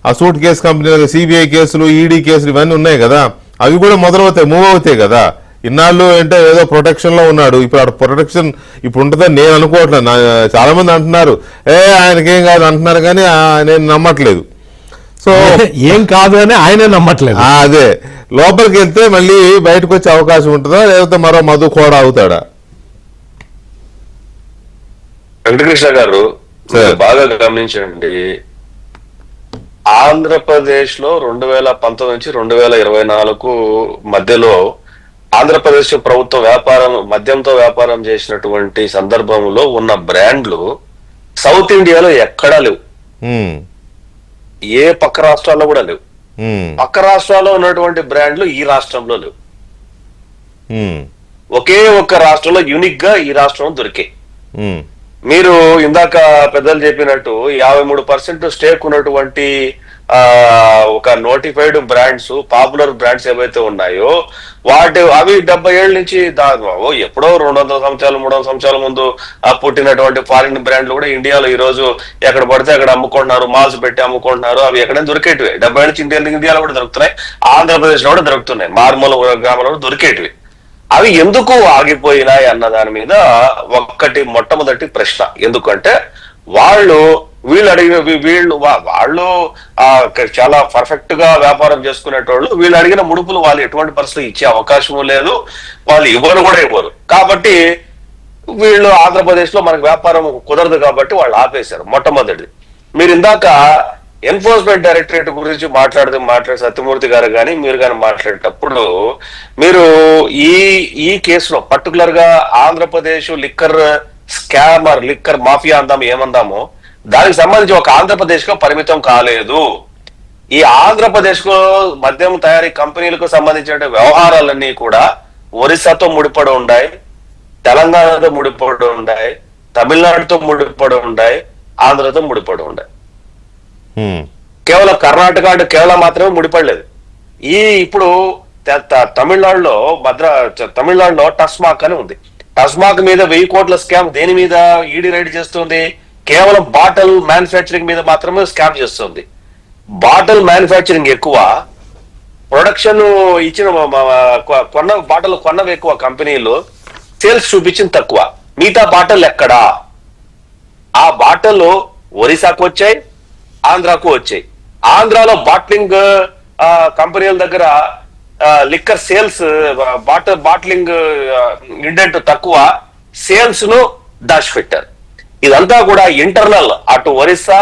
ఆ సూట్ కేసు కంపెనీలు, సిబిఐ కేసులు, ఈడీ కేసులు ఇవన్నీ ఉన్నాయి కదా, అవి కూడా మొదలవుతాయి, మూవ్ అవుతాయి కదా. ఇన్నాళ్ళు అంటే ఏదో ప్రొటెక్షన్ లో ఉన్నాడు, ఇప్పుడు ఆ ప్రొటెక్షన్ ఇప్పుడు ఉంటుందని నేను అనుకోవట్లేదు. చాలా మంది అంటున్నారు ఆయనకేం కాదు అంటున్నారు, కానీ నేను నమ్మట్లేదు. సో ఏం కాదు అని ఆయనే నమ్మట్లేదు. అదే లోపలికి వెళ్తే మళ్ళీ బయటకు వచ్చే అవకాశం ఉంటుందా, లేకపోతే మరో మధు కూడా అవుతాడా? వెంకటకృష్ణ గారు బాగా గమనించండి, ఆంధ్రప్రదేశ్ లో 2019 నుంచి 2024 మధ్యలో ఆంధ్రప్రదేశ్ ప్రభుత్వ వ్యాపారం మద్యంతో వ్యాపారం చేసినటువంటి సందర్భంలో ఉన్న బ్రాండ్లు సౌత్ ఇండియాలో ఎక్కడా లేవు, ఏ పక్క రాష్ట్రాల్లో కూడా లేవు. పక్క రాష్ట్రాల్లో ఉన్నటువంటి బ్రాండ్లు ఈ రాష్ట్రంలో లేవు. ఒకే ఒక్క రాష్ట్రంలో యూనిక్ గా ఈ రాష్ట్రంలో దొరికాయి. మీరు ఇందాక పెద్దలు చెప్పినట్టు 53% స్టేక్ ఉన్నటువంటి ఒక నోటిఫైడ్ బ్రాండ్స్, పాపులర్ బ్రాండ్స్ ఏవైతే ఉన్నాయో అవి 70 ఏళ్ళ నుంచి ఎప్పుడో 200 సంవత్సరాలు 300 సంవత్సరాల ముందు పుట్టినటువంటి ఫారిన్ బ్రాండ్లు కూడా ఇండియాలో ఈ రోజు ఎక్కడ పడితే అక్కడ అమ్ముకుంటున్నారు, మాల్స్ పెట్టి అమ్ముకుంటున్నారు. అవి ఎక్కడైనా దొరికేటివి. 70 ఏళ్ళ నుంచి ఇండియాలో కూడా దొరుకుతున్నాయి, ఆంధ్రప్రదేశ్ లో కూడా దొరుకుతున్నాయి, మారుమూల గ్రామాల్లో కూడా దొరికేటివి. అవి ఎందుకు ఆగిపోయినాయి అన్న దాని మీద మొట్టమొదటి ప్రశ్న. ఎందుకంటే వాళ్ళు చాలా పర్ఫెక్ట్ గా వ్యాపారం చేసుకునేటోళ్ళు, వీళ్ళు అడిగిన ముడుపులు వాళ్ళు ఎటువంటి పరిస్థితులు ఇచ్చే అవకాశం లేదు, వాళ్ళు ఇవ్వరు కూడా ఇవ్వరు. కాబట్టి వీళ్ళు ఆంధ్రప్రదేశ్ లో మనకు వ్యాపారం కుదరదు కాబట్టి వాళ్ళు ఆపేశారు మొట్టమొదటిది. మీరు ఇందాక ఎన్ఫోర్స్మెంట్ డైరెక్టరేట్ గురించి మాట్లాడే సత్యమూర్తి గారు కానీ మీరు కానీ మాట్లాడేటప్పుడు మీరు ఈ కేసులో పర్టికులర్ గా Andhra Pradesh liquor scammer, liquor mafia ఏమందామో దానికి సంబంధించి ఒక ఆంధ్రప్రదేశ్ లో పరిమితం కాలేదు. ఈ ఆంధ్రప్రదేశ్ లో మద్యం తయారీ కంపెనీలకు సంబంధించిన వ్యవహారాలన్నీ కూడా ఒరిస్సాతో ముడిపడి ఉన్నాయి, తెలంగాణతో ముడిపడి ఉన్నాయి, తమిళనాడుతో ముడిపడి ఉన్నాయి, ఆంధ్రతో ముడిపడి ఉన్నాయి. కేవలం కర్ణాటక అంటే కేవలం మాత్రమే ముడిపడలేదు. ఇప్పుడు తమిళనాడులో టస్మాక్ అని ఉంది. టస్మాక్ మీద 1000 కోట్ల స్కామ్ దేని మీద ఈడీ రైడ్ చేస్తుంది? కేవలం బాటిల్ మ్యానుఫ్యాక్చరింగ్ మీద మాత్రమే స్కామ్ చేస్తుంది. బాటిల్ మ్యానుఫ్యాక్చరింగ్ ఎక్కువ, ప్రొడక్షన్ ఇచ్చిన బాటిల్ కొన్నవి ఎక్కువ కంపెనీలు, సేల్స్ చూపించింది తక్కువ. మిగతా బాటిల్ ఎక్కడా? ఆ బాటిల్ ఒరిస్సాకు వచ్చాయి, ఆంధ్రాకు వచ్చాయి. ఆంధ్రాలో బాట్లింగ్ కంపెనీల దగ్గర లిక్కర్ సేల్స్ బాట్లింగ్ ఇండెంట్ తక్కువ, సేల్స్ ను దాచిపెట్టారు. ఇదంతా కూడా ఇంటర్నల్, అటు ఒరిస్సా,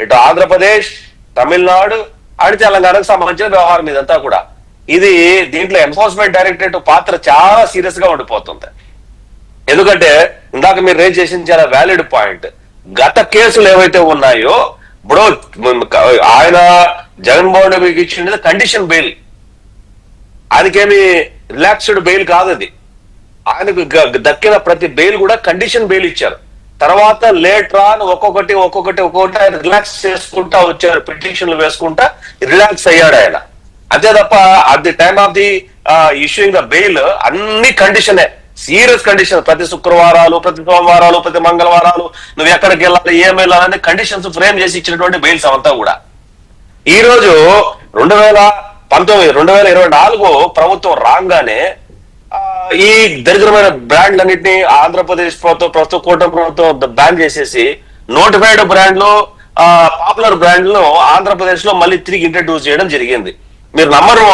ఇటు ఆంధ్రప్రదేశ్, తమిళనాడు అటు తెలంగాణకు సంబంధించిన వ్యవహారం ఇదంతా కూడా. దీంట్లో ఎన్ఫోర్స్మెంట్ డైరెక్టరేట్ పాత్ర చాలా సీరియస్ గా ఉండిపోతుంది. ఎందుకంటే ఇందాక మీరు రేజ్ చేసిన చాలా వ్యాలిడ్ పాయింట్. గత కేసులు ఏవైతే ఉన్నాయో, ఇప్పుడు ఆయన జగన్మోహన్ రెడ్డికి ఇచ్చింది కండిషన్ బెయిల్, ఆయనకేమి రిలాక్స్డ్ బెయిల్ కాదు అది. ఆయనకు దక్కిన ప్రతి బెయిల్ కూడా కండిషన్ బెయిల్ ఇచ్చారు. తర్వాత లేటర్ ఆన్ ఒక్కొక్కటి ఆయన రిలాక్స్ చేసుకుంటా వచ్చారు, పిటిషన్లు వేసుకుంటా రిలాక్స్ అయ్యాడు ఆయన. అంతే తప్ప at the time of the issuing the bail అన్ని కండిషనే, సీరియస్ కండిషన్. ప్రతి శుక్రవారాలు, ప్రతి సోమవారాలు, ప్రతి మంగళవారాలు నువ్వు ఎక్కడికి వెళ్ళాలి, ఏం వెళ్ళాలని కండిషన్స్ ఫ్రేమ్ చేసి ఇచ్చినటువంటి బెయిల్స్ అవంతా కూడా. ఈ రోజు 2024 ప్రభుత్వం రాగానే ఈ దరిద్రమైన బ్రాండ్లన్నింటినీ ఆంధ్రప్రదేశ్ ప్రభుత్వం కూటమి ప్రభుత్వం బ్యాన్ చేసేసి నోటిఫైడ్ బ్రాండ్లు, పాపులర్ బ్రాండ్లు ఆంధ్రప్రదేశ్ లో మళ్ళీ తిరిగి ఇంట్రడ్యూస్ చేయడం జరిగింది. మీరు నమ్మరు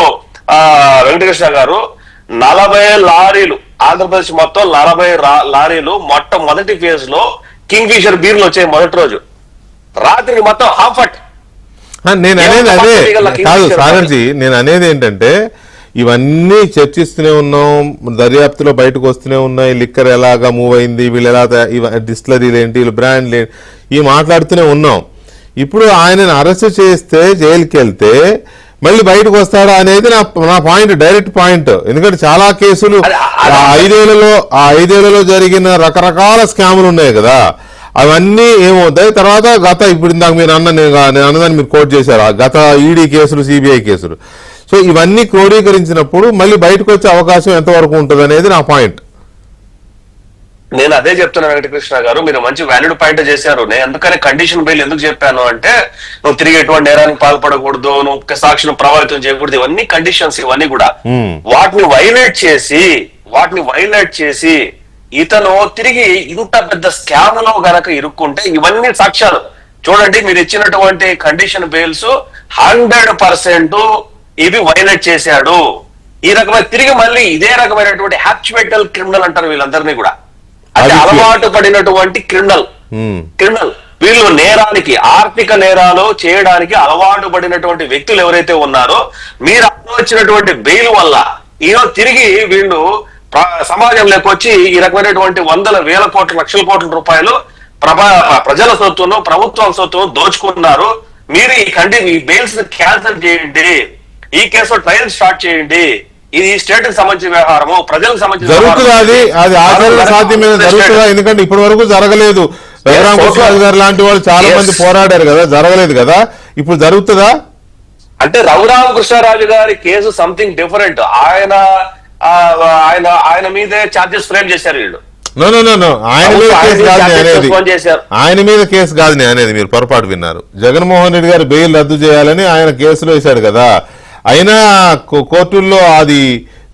వెంకటకృష్ణ గారు, 40 లారీలు ఆంధ్రప్రదేశ్ మొత్తం 40 లారీలు మొట్టమొదటి ఫేజ్ లో కింగ్ ఫిషర్ బీర్లు వచ్చాయి. మొదటి రోజు రాత్రికి మొత్తం హాఫట్. నేను అనేది అదే కాదు సాగర్జీ, నేను అనేది ఏంటంటే ఇవన్నీ చర్చిస్తూనే ఉన్నాం, దర్యాప్తులో బయటకు వస్తూనే ఉన్నాయి. లిక్కర్ ఎలాగా మూవ్ అయింది, వీళ్ళు ఎలా డిస్టిలరీలు ఏంటి, వీళ్ళు బ్రాండ్లు ఏంటి, ఇవి మాట్లాడుతూనే ఉన్నాం. ఇప్పుడు ఆయనను అరెస్ట్ చేస్తే జైలుకి వెళ్తే మళ్ళీ బయటకు వస్తారా అనేది నా పాయింట్, డైరెక్ట్ పాయింట్. ఎందుకంటే చాలా కేసులు ఆ 5 ఏళ్లలో జరిగిన రకరకాల స్కాములు ఉన్నాయి కదా, అవన్నీ ఏమవుతాయి తర్వాత ఇప్పుడు ఇందాక మీరు నేను అన్నదాన్ని మీరు కోట్ చేశారు, గత ఈడీ కేసులు, సిబిఐ కేసులు. సో ఇవన్నీ క్రోడీకరించినప్పుడు మళ్ళీ బయటకు వచ్చే అవకాశం ఎంతవరకు ఉంటుంది అనేది నా పాయింట్. నేను అదే చెప్తున్నా వెంకటకృష్ణ గారు, మీరు మంచి వ్యాలిడ్ పాయింట్ చేశారు. నేను అందుకనే కండిషన్ బెయిల్ ఎందుకు చెప్పాను అంటే, నువ్వు తిరిగి ఎటువంటి నేరానికి పాల్పడకూడదు, నువ్వు సాక్షిని ప్రభావితం చేయకూడదు, ఇవన్నీ కండిషన్స్. ఇవన్నీ కూడా వాటిని వైలేట్ చేసి ఇతను తిరిగి ఇంత పెద్ద స్కామ్ లో గనక ఇరుక్కుంటే, ఇవన్నీ సాక్ష్యాలు చూడండి. మీరు ఇచ్చినటువంటి కండిషన్ బెయిల్స్ 100% ఇవి వైలేట్ చేశాడు. ఈ రకమైన తిరిగి మళ్ళీ ఇదే రకమైనటువంటి హ్యాచ్మెంటల్ క్రిమినల్ అంటారు వీళ్ళందరినీ కూడా, అంటే అలవాటు పడినటువంటి క్రిమినల్. వీళ్ళు నేరానికి, ఆర్థిక నేరాలు చేయడానికి అలవాటు పడినటువంటి వ్యక్తులు ఎవరైతే ఉన్నారో, మీరు వచ్చినటువంటి బెయిల్ వల్ల ఈరోజు తిరిగి వీళ్ళు సమాజంలోకి వచ్చి ఈ రకమైనటువంటి వందల వేల కోట్ల లక్షల కోట్ల రూపాయలు ప్రజల సొత్తును ప్రభుత్వం సొత్తును దోచుకున్నారు. మీరు ఈ బెయిల్స్ క్యాన్సిల్ చేయండి, ఈ కేసులో ట్రయల్ స్టార్ట్ చేయండి, ఇది స్టేట్ కి సంబంధించిన వ్యవహారము, ప్రజలకు సంబంధించిన జరుగుతుందా? అది ఆచరణ సాధ్యమైన జరుగుతుందా? ఎందుకంటే ఇప్పటి వరకు జరగలేదు. రఘురామ కృష్ణరాజు గారు లాంటి వాళ్ళు చాలా మంది పోరాడారు కదా, జరగలేదు కదా, ఇప్పుడు జరుగుతుందా? అంటే రఘురామ కృష్ణరాజు గారి కేసు సంథింగ్ డిఫరెంట్. ఆయన ఆయన ఆయన మీదే ఛార్జెస్ ఫ్రేమ్ చేశారు వీళ్ళు. నో ఆయన మీద కేసు కాదు అనేది, ఆయన మీద కేసు కాదు అనేది మీరు పొరపాటు విన్నారు. జగన్మోహన్ రెడ్డి గారు బెయిల్ రద్దు చేయాలని ఆయన కేసులో వేశాడు కదా, అయినా కోర్టుల్లో అది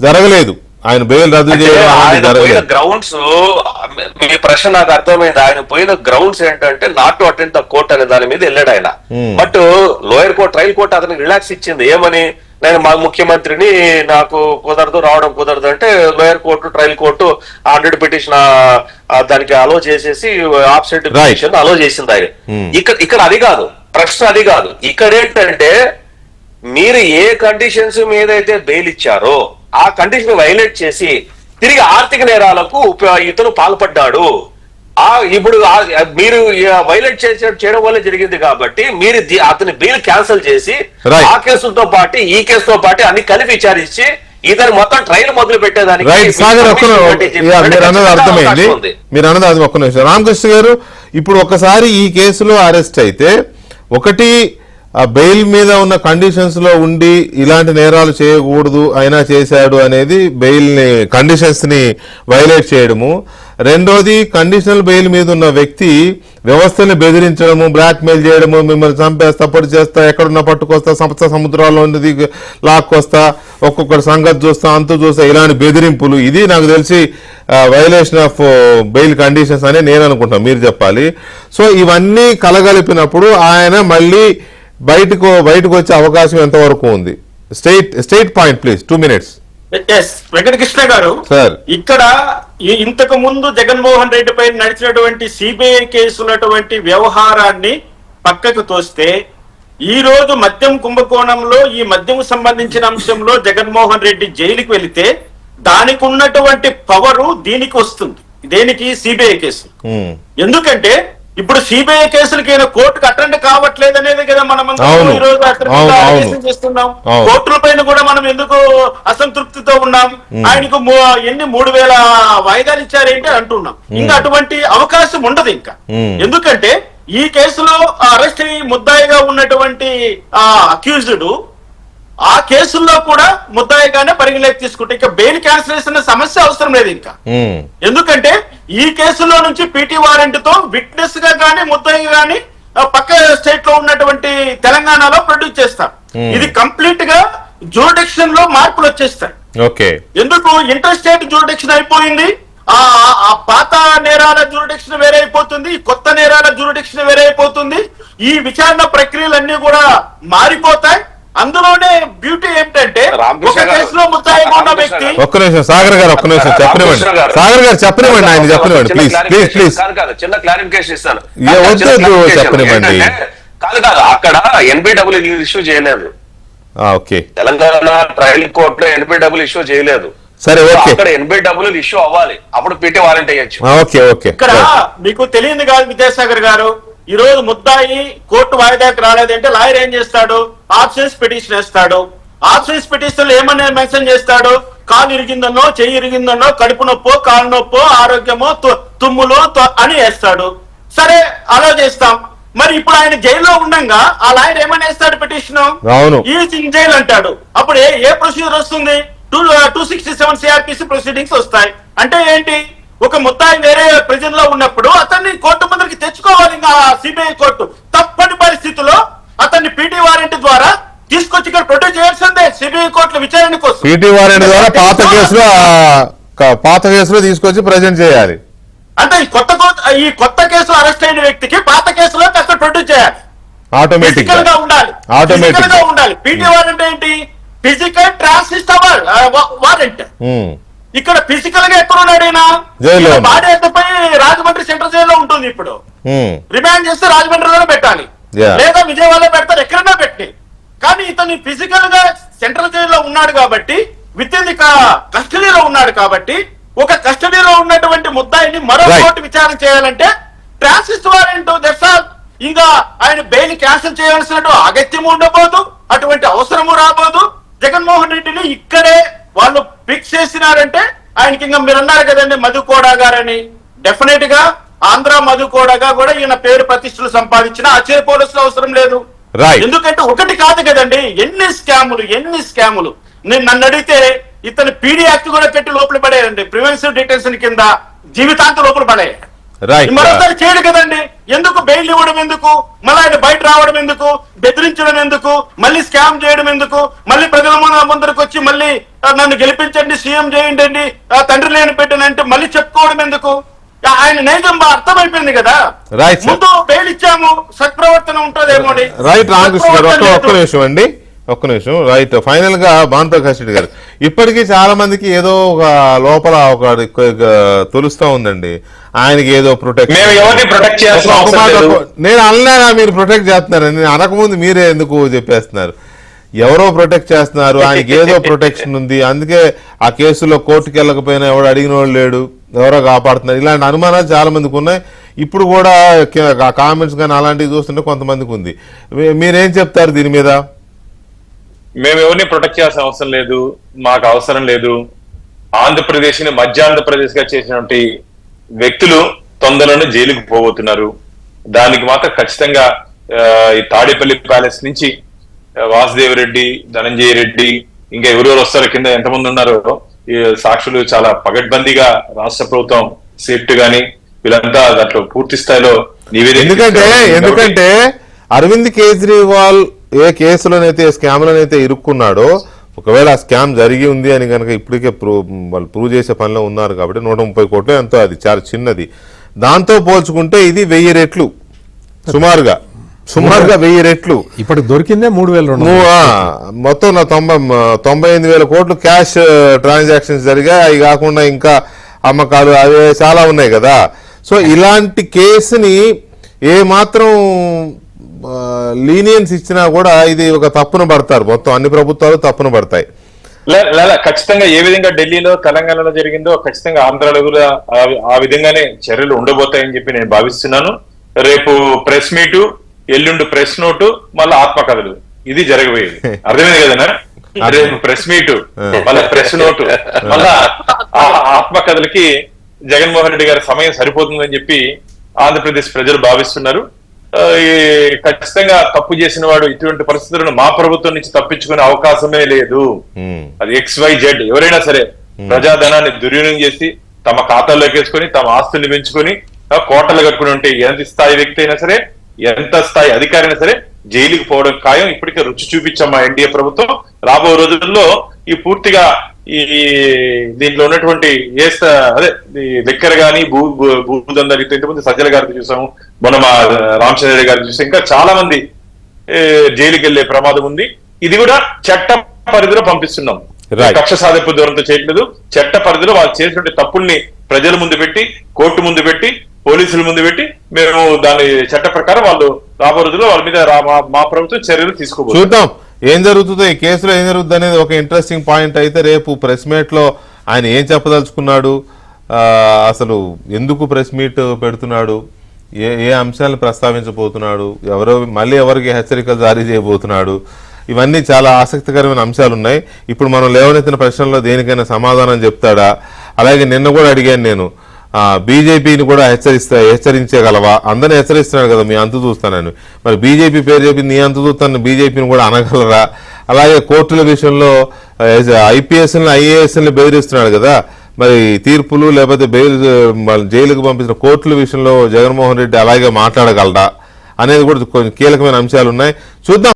జరగలేదు. ఆయన బెయిల్ రద్దు చేయడం గ్రౌండ్స్, మీ ప్రశ్న నాకు అర్థమైంది. ఆయన పోయిన గ్రౌండ్స్ ఏంటంటే not to attend the court అనే దాని మీద వెళ్ళాడు ఆయన. But lower court, trial court అతనికి రిలాక్స్ ఇచ్చింది. ఏమని, నేను మా ముఖ్యమంత్రిని, నాకు కుదరదు, రావడం కుదరదు అంటే lower court, trial court 100 petition దానికి అలో చేసేసి ఆబ్సెంట్ పిటిషన్ అలో చేసింది ఆయన. ఇక్కడ అది కాదు ప్రశ్న, అది కాదు. ఇక్కడ ఏంటంటే మీరు ఏ కండిషన్స్ మీద అయితే బెయిల్ ఇచ్చారో ఆ కండిషన్ వైలేట్ చేసి తిరిగి ఆర్థిక నేరాలకు ఇతను పాల్పడ్డాడు. ఇప్పుడు మీరు వైలేట్ చేయడం వల్ల జరిగింది కాబట్టి మీరు అతని బెయిల్ క్యాన్సిల్ చేసి ఆ కేసులతో పాటు ఈ కేసుతో పాటు అన్ని కలిపి విచారించి ఇతను మొత్తం ట్రయల్ మొదలు పెట్టేదానికి అర్థమైంది. మీరు అన్నది అది ఒక్క నిమిషం. రామకృష్ణ గారు, ఇప్పుడు ఒకసారి ఈ కేసులో అరెస్ట్ అయితే, ఒకటి ఆ బెయిల్ మీద ఉన్న కండిషన్స్ లో ఉండి ఇలాంటి నేరాలు చేయకూడదు అయినా చేశాడు అనేది బెయిల్ ని కండిషన్స్ ని వైలేట్ చేయడము. రెండోది, కండిషనల్ బెయిల్ మీద ఉన్న వ్యక్తి వ్యవస్థని బెదిరించడము, బ్లాక్ మెయిల్ చేయడము, మిమ్మల్ని చంపేస్తా, పొడి చేస్తా, ఎక్కడున్నా పట్టుకొస్తా, సముద్రాల్లో ఉన్నది లాక్కొస్తా, ఒక్కొక్కటి సంగతి చూస్తా, అంతు చూస్తా, ఇలాంటి బెదిరింపులు, ఇది నాకు తెలిసి వైలేషన్ ఆఫ్ బెయిల్ కండిషన్స్ అని నేను అనుకుంటాను, మీరు చెప్పాలి. సో ఇవన్నీ కలగలిపినప్పుడు ఆయన మళ్ళీ బయటకు వచ్చే అవకాశం ఎంతవరకు ఉంది? State point please, 2 minutes. Venkatakrishna గారు, ఇక్కడ ఇంతకు ముందు జగన్మోహన్ రెడ్డి పై నడిచినటువంటి సిబిఐ కేసున్నటువంటి వ్యవహారాన్ని పక్కకు తోస్తే, ఈ రోజు మద్యం కుంభకోణంలో ఈ మద్యం సంబంధించిన అంశంలో జగన్మోహన్ రెడ్డి జైలుకి వెళితే దానికి ఉన్నటువంటి పవరు దీనికి వస్తుంది. దేనికి? CBI case. ఎందుకంటే ఇప్పుడు సిబిఐ కేసులకి కోర్టుకు అటెండ్ కావట్లేదు అనేది కదా మనం ఈ రోజు చేస్తున్నాం. కోర్టుల పైన కూడా మనం ఎందుకు అసంతృప్తితో ఉన్నాం? ఆయనకు ఎన్ని 3000 వాయిదాలు ఇచ్చారేంటి అంటున్నాం. ఇంకా అటువంటి అవకాశం ఉండదు ఇంకా. ఎందుకంటే ఈ కేసులో అరెస్ట్ అయ్యి ముద్దాయిగా ఉన్నటువంటి అక్యూజ్డ్ ఆ కేసుల్లో కూడా ముద్దాయిగానే పరిగణలోకి తీసుకుంటే ఇంకా బెయిల్ క్యాన్సిలేషన్ సమస్య అవసరం లేదు ఇంకా. ఎందుకంటే ఈ కేసులో నుంచి పీటీ వారెంట్ తో విట్నెస్ గా గానీ ముద్దాయి గానీ పక్క స్టేట్ లో ఉన్నటువంటి తెలంగాణలో ప్రొడ్యూస్ చేస్తారు. ఇది కంప్లీట్ గా జ్యూరిడిక్షన్ లో మార్పులు వచ్చేస్తాయి. ఎందుకు? ఇంటర్ స్టేట్ జ్యూరిడిక్షన్ అయిపోయింది. ఆ పాత నేరాల జ్యూరిడిక్షన్ వేరే అయిపోతుంది, కొత్త నేరాల జ్యూరిడిక్షన్ వేరే అయిపోతుంది. ఈ విచారణ ప్రక్రియలన్నీ కూడా మారిపోతాయి. అందులోనే బ్యూటీ ఏంటంటే ఒక కేసులో ముద్దాయిగా ఉన్న వ్యక్తి. ఒక్క నిమిషం సాగర్ గారు, ఒక్క నిమిషం చెప్పనివ్వండి. సాగర్ గారు చెప్పనివ్వండి, ఆయన చెప్పనివ్వండి ప్లీజ్ ప్లీజ్ ప్లీజ్. చిన్న క్లారిఫికేషన్ ఇస్తాను. చెప్పనివ్వండి. కాదు అక్కడ ఎన్బిడబ్ల్యూ ఇష్యూ చేయలేదు. తెలంగాణ ట్రయల్ కోర్టులో ఎన్బిడబ్ల్యూ ఇష్యూ చేయలేదు. సరే, అక్కడ ఎన్బిడబ్ల్యూ ఇష్యూ అవ్వాలి, అప్పుడు పీటీ వారెంట్ అయ్యొచ్చు. ఇక్కడ మీకు తెలియదు కాదు విద్యాసాగర్ గారు, ఈ రోజు ముద్దాయి కోర్టు వాయిదాకి రాలేదంటే లాయర్ ఏం చేస్తాడు? ఆబ్సెన్స్ పిటిషన్ వేస్తాడు. ఆబ్సెన్స్ పిటిషన్ ఏమని మెన్షన్ చేస్తాడు? కాలు ఇరిగిందనో, చెయ్యి ఇరిగిందనో, కడుపు నొప్పో, కాలు నొప్పో, ఆరోగ్యమో, తుమ్ములు అని వేస్తాడు. సరే, అలా చేస్తాం. మరి ఇప్పుడు ఆయన జైల్లో ఉండగా ఆ లాయర్ ఏమని వేస్తాడు? పిటిషన్ ఈజ్ ఇన్ జైల్ అంటాడు. అప్పుడు ఏ ప్రొసీజర్ వస్తుంది? 267 సిఆర్పిసి ప్రొసీడింగ్స్ వస్తాయి. అంటే ఏంటి? ఒక ముద్దాయి వేరే ప్రిజన్ లో ఉన్నప్పుడు అతన్ని కోర్టు ముందరికి తెచ్చుకోవాలి. ఇంకా సిబిఐ కోర్టు తప్పని పరిస్థితిలో అతన్ని పీటీ వారెంట్ ద్వారా తీసుకొచ్చి ఇక్కడ ప్రొడ్యూస్ చేయాల్సిందే సిబిఐ కోర్టులో విచారణ కోసం. పీటీ వారెంట్ ద్వారా పాత కేసులో తీసుకొచ్చి ప్రజెంట్ చేయాలి. అంటే ఈ కొత్త కేసులో అరెస్ట్ అయిన వ్యక్తికి పాత కేసులో అక్కడ ప్రొడ్యూస్ చేయాలి. ఆటోమేటిక్ గా ఉండాలి. పీటీ వారెంట్ ఏంటి? Physical transit warrant. ఇక్కడ ఫిజికల్ గా ఎక్కడ ఉన్నాడు? బాడీ ఎత్తపై రాజమండ్రి సెంట్రల్ జైల్లో ఉంటుంది. ఇప్పుడు రిమాండ్ చేస్తే రాజమండ్రిలోనే పెట్టాలి, లేదా విజయవాడలో పెడతారు, ఎక్కడైనా పెట్టి. కానీ ఇతను ఫిజికల్ గా సెంట్రల్ జైల్లో ఉన్నాడు కాబట్టి విత్ ఇన్ ది కస్టడీలో ఉన్నాడు కాబట్టి ఒక కస్టడీలో ఉన్నటువంటి ముద్దాయిని మరో Right. కోర్టు విచారణ చేయాలంటే ట్రాన్సిస్ట్ వారెంట్ దట్స్ ఆల్. ఇంకా ఆయన బెయిల్ క్యాన్సిల్ చేయాల్సినట్టు అగత్యం ఉండబోదు, అటువంటి అవసరము రాబోదు. జగన్మోహన్ రెడ్డిని ఇక్కడే వాళ్ళు ఫిక్స్ చేసినారంటే ఆయనకి ఇంకా మీరు అన్నారు కదండి మధుకోడా గారని, డెఫినెట్ గా ఆంధ్ర మధుకోడగా కూడా ఈయన పేరు ప్రతిష్టలు సంపాదించిన ఆశ్చర్యపోవాల్సిన అవసరం లేదు. Right. ఎందుకంటే ఒకటి కాదు కదండి, ఎన్ని స్కాములు. నేను నన్ను అడిగితే ఇతను పీడీ యాక్ట్ కూడా పెట్టి లోపల పడేయండి, ప్రివెన్సివ్ డిటెన్షన్ కింద జీవితాంతం లోపల పడే. రైట్. మరోసారి చేయడు కదండి, ఎందుకు బెయిల్ ఇవ్వడం ఎందుకు, మళ్ళీ ఆయన బయట రావడం ఎందుకు, బెదిరించడం ఎందుకు, మళ్ళీ స్కామ్ చేయడం ఎందుకు, మళ్ళీ ప్రజల ముందరికి వచ్చి మళ్ళీ నన్ను గెలిపించండి, సీఎం చేయండి, తండ్రి లేని పెట్టానంటే మళ్ళీ చెప్పుకోవడం ఎందుకు? ఆయన నైజం అర్థమైపోయింది కదా. Right sir. ముందు బెయిల్ ఇచ్చాము, సత్ప్రవర్తన ఉంటుందేమో. రైట్ రామకృష్ణ గారు ఒక్క నిమిషం అండి, ఒక్క నిమిషం. రైట్, ఫైనల్ గా బాంతో కసిరెడ్డి గారు, ఇప్పటికీ చాలా మందికి ఏదో ఒక లోపల ఒక తొలుస్తా ఉందండి, ఆయనకి ఏదో ప్రొటెక్ట్. మేము ఎవరిని ప్రొటెక్ట్ చేయాల్సిన అవసరం లేదు. నేను అనలేనా మీరు ప్రొటెక్ట్ చేస్తున్నారని, నేను అనకముందు మీరే ఎందుకు చెప్పేస్తున్నారు? ఎవరో ప్రొటెక్ట్ చేస్తున్నారు, ఆయనకి ఏదో ప్రొటెక్షన్ ఉంది, అందుకే ఆ కేసులో కోర్టుకి వెళ్ళకపోయినా ఎవడు అడిగిన వాడు లేడు, ఎవరో కాపాడుతున్నారు, ఇలాంటి అనుమానాలు చాలా మందికి ఉన్నాయి. ఇప్పుడు కూడా కామెంట్స్ కానీ అలాంటివి చూస్తుంటే కొంతమందికి ఉంది. మీరేం చెప్తారు దీని మీద? మేము ఎవరిని ప్రొటెక్ట్ చేయాల్సిన అవసరం లేదు, మాకు అవసరం లేదు. ఆంధ్రప్రదేశ్ ని మధ్యాంధ్రప్రదేశ్ గా చేసినటువంటి వ్యక్తులు తొందరలోనే జైలుకు పోబోతున్నారు. దానికి మాత్రం ఖచ్చితంగా ఈ తాడేపల్లి ప్యాలెస్ నుంచి వాసుదేవ్ రెడ్డి, ధనంజయ రెడ్డి, ఇంకా ఎవరెవరు వస్తారో, కింద ఎంతమంది ఉన్నారో ఈ సాక్షులు చాలా పగడ్బందీగా రాష్ట్ర ప్రభుత్వం సేఫ్టీ గాని వీళ్ళంతా దాంట్లో పూర్తి స్థాయిలో నివేదిక. ఎందుకంటే అరవింద్ కేజ్రీవాల్ ఏ కేసులోనైతే స్కామ్లోనైతే ఇరుక్కున్నాడో, ఒకవేళ ఆ స్కామ్ జరిగి ఉంది అని కనుక ఇప్పటికే వాళ్ళు ప్రూవ్ చేసే పనిలో ఉన్నారు కాబట్టి 130 కోట్లు ఎంతో, అది చాలా చిన్నది. దాంతో పోల్చుకుంటే ఇది 1000 రెట్లు, సుమారుగా 1000 రెట్లు. ఇప్పుడు దొరికిందే 3,200. మొత్తం 98,000 కోట్లు క్యాష్ ట్రాన్సాక్షన్స్ జరిగాయి. అవి కాకుండా ఇంకా అమ్మకాలు అవి చాలా ఉన్నాయి కదా. సో ఇలాంటి కేసుని ఏ మాత్రం లీనియన్స్ ఇచ్చినా కూడా ఇది ఒక తప్పున పడతారు, మొత్తం అన్ని ప్రభుత్వాలు తప్పున పడతాయి. ఖచ్చితంగా ఏ విధంగా ఢిల్లీలో తెలంగాణలో జరిగిందో ఖచ్చితంగా ఆంధ్రాలో కూడా ఆ విధంగానే చర్యలు ఉండబోతాయని చెప్పి నేను భావిస్తున్నాను. రేపు ప్రెస్ మీటు, ఎల్లుండి ప్రెస్ నోటు, మళ్ళీ ఆత్మకథలు, ఇది జరగబోయేది. అర్థమైంది కదనా? రేపు ప్రెస్ మీటు, మళ్ళీ ప్రెస్ నోటు, మళ్ళా ఆత్మకథలకి జగన్మోహన్ రెడ్డి గారి సమయం సరిపోతుందని చెప్పి ఆంధ్రప్రదేశ్ ప్రజలు భావిస్తున్నారు. ఖచ్చితంగా తప్పు చేసిన వాడు ఇటువంటి పరిస్థితులను మా ప్రభుత్వం నుంచి తప్పించుకునే అవకాశమే లేదు. అది XYZ ఎవరైనా సరే ప్రజాధనాన్ని దుర్వినియోగం చేసి తమ ఖాతాల్లోకి వేసుకొని తమ ఆస్తుల్ని పెంచుకొని కోటలు కట్టుకుని ఉంటే ఎంత స్థాయి వ్యక్తి అయినా సరే, ఎంత స్థాయి అధికారి అయినా సరే జైలుకి పోవడం ఖాయం. ఇప్పటికే రుచి చూపించాం మా ఎన్డీఏ ప్రభుత్వం. రాబో రోజుల్లో ఈ పూర్తిగా ఈ దీంట్లో ఉన్నటువంటి అదే లెక్కర్ గానీ భూదందాలు, ఇంతకుముందు సజ్జల గారిని చూసాము, మొన్న మా రామచంద్ర గారిని చూసాం, ఇంకా చాలా మంది జైలుకి వెళ్లే ప్రమాదం ఉంది. ఇది కూడా చట్ట పరిధిలో పంపిస్తున్నాం, కక్ష సాధింపు దూరంతో చేయట్లేదు. చట్ట పరిధిలో వాళ్ళు చేసినటువంటి తప్పుల్ని ప్రజల ముందు పెట్టి, కోర్టు ముందు పెట్టి, పోలీసుల ముందు పెట్టి మేము దాని చట్ట ప్రకారం వాళ్ళు రాబో రోజుల్లో వాళ్ళ మీద మా ప్రభుత్వం చర్యలు తీసుకోబోతుంది. చూద్దాం ఏం జరుగుతుందో, ఈ కేసులో ఏం జరుగుతుంది అనేది ఒక ఇంట్రెస్టింగ్ పాయింట్. అయితే రేపు ప్రెస్ మీట్ లో ఆయన ఏం చెప్పదలుచుకున్నాడు, అసలు ఎందుకు ప్రెస్ మీట్ పెడుతున్నాడు, ఏ అంశాలను ప్రస్తావించబోతున్నాడు, మళ్ళీ ఎవరికి హెచ్చరికలు జారీ చేయబోతున్నాడు, ఇవన్నీ చాలా ఆసక్తికరమైన అంశాలు ఉన్నాయి. ఇప్పుడు మనం లేవనెత్తిన ప్రశ్నల్లో దేనికైనా సమాధానం చెప్తాడా? అలాగే నిన్న కూడా అడిగాను నేను, బీజేపీని కూడా హెచ్చరించగలవా? అందరిని హెచ్చరిస్తున్నాడు కదా, మీ అంతు చూస్తానని. మరి బీజేపీ పేరు చెప్పి నీ అంతు చూస్తాను బీజేపీని కూడా అనగలరా? అలాగే కోర్టుల విషయంలో ఐపీఎస్ని ఐఏఎస్ని బెదిరిస్తున్నాడు కదా, మరి తీర్పులు లేకపోతే జైలుకు పంపించిన కోర్టుల విషయంలో జగన్మోహన్ రెడ్డి అలాగే మాట్లాడగలరా అనేది కూడా కొన్ని కీలకమైన అంశాలు ఉన్నాయి. చూద్దాం.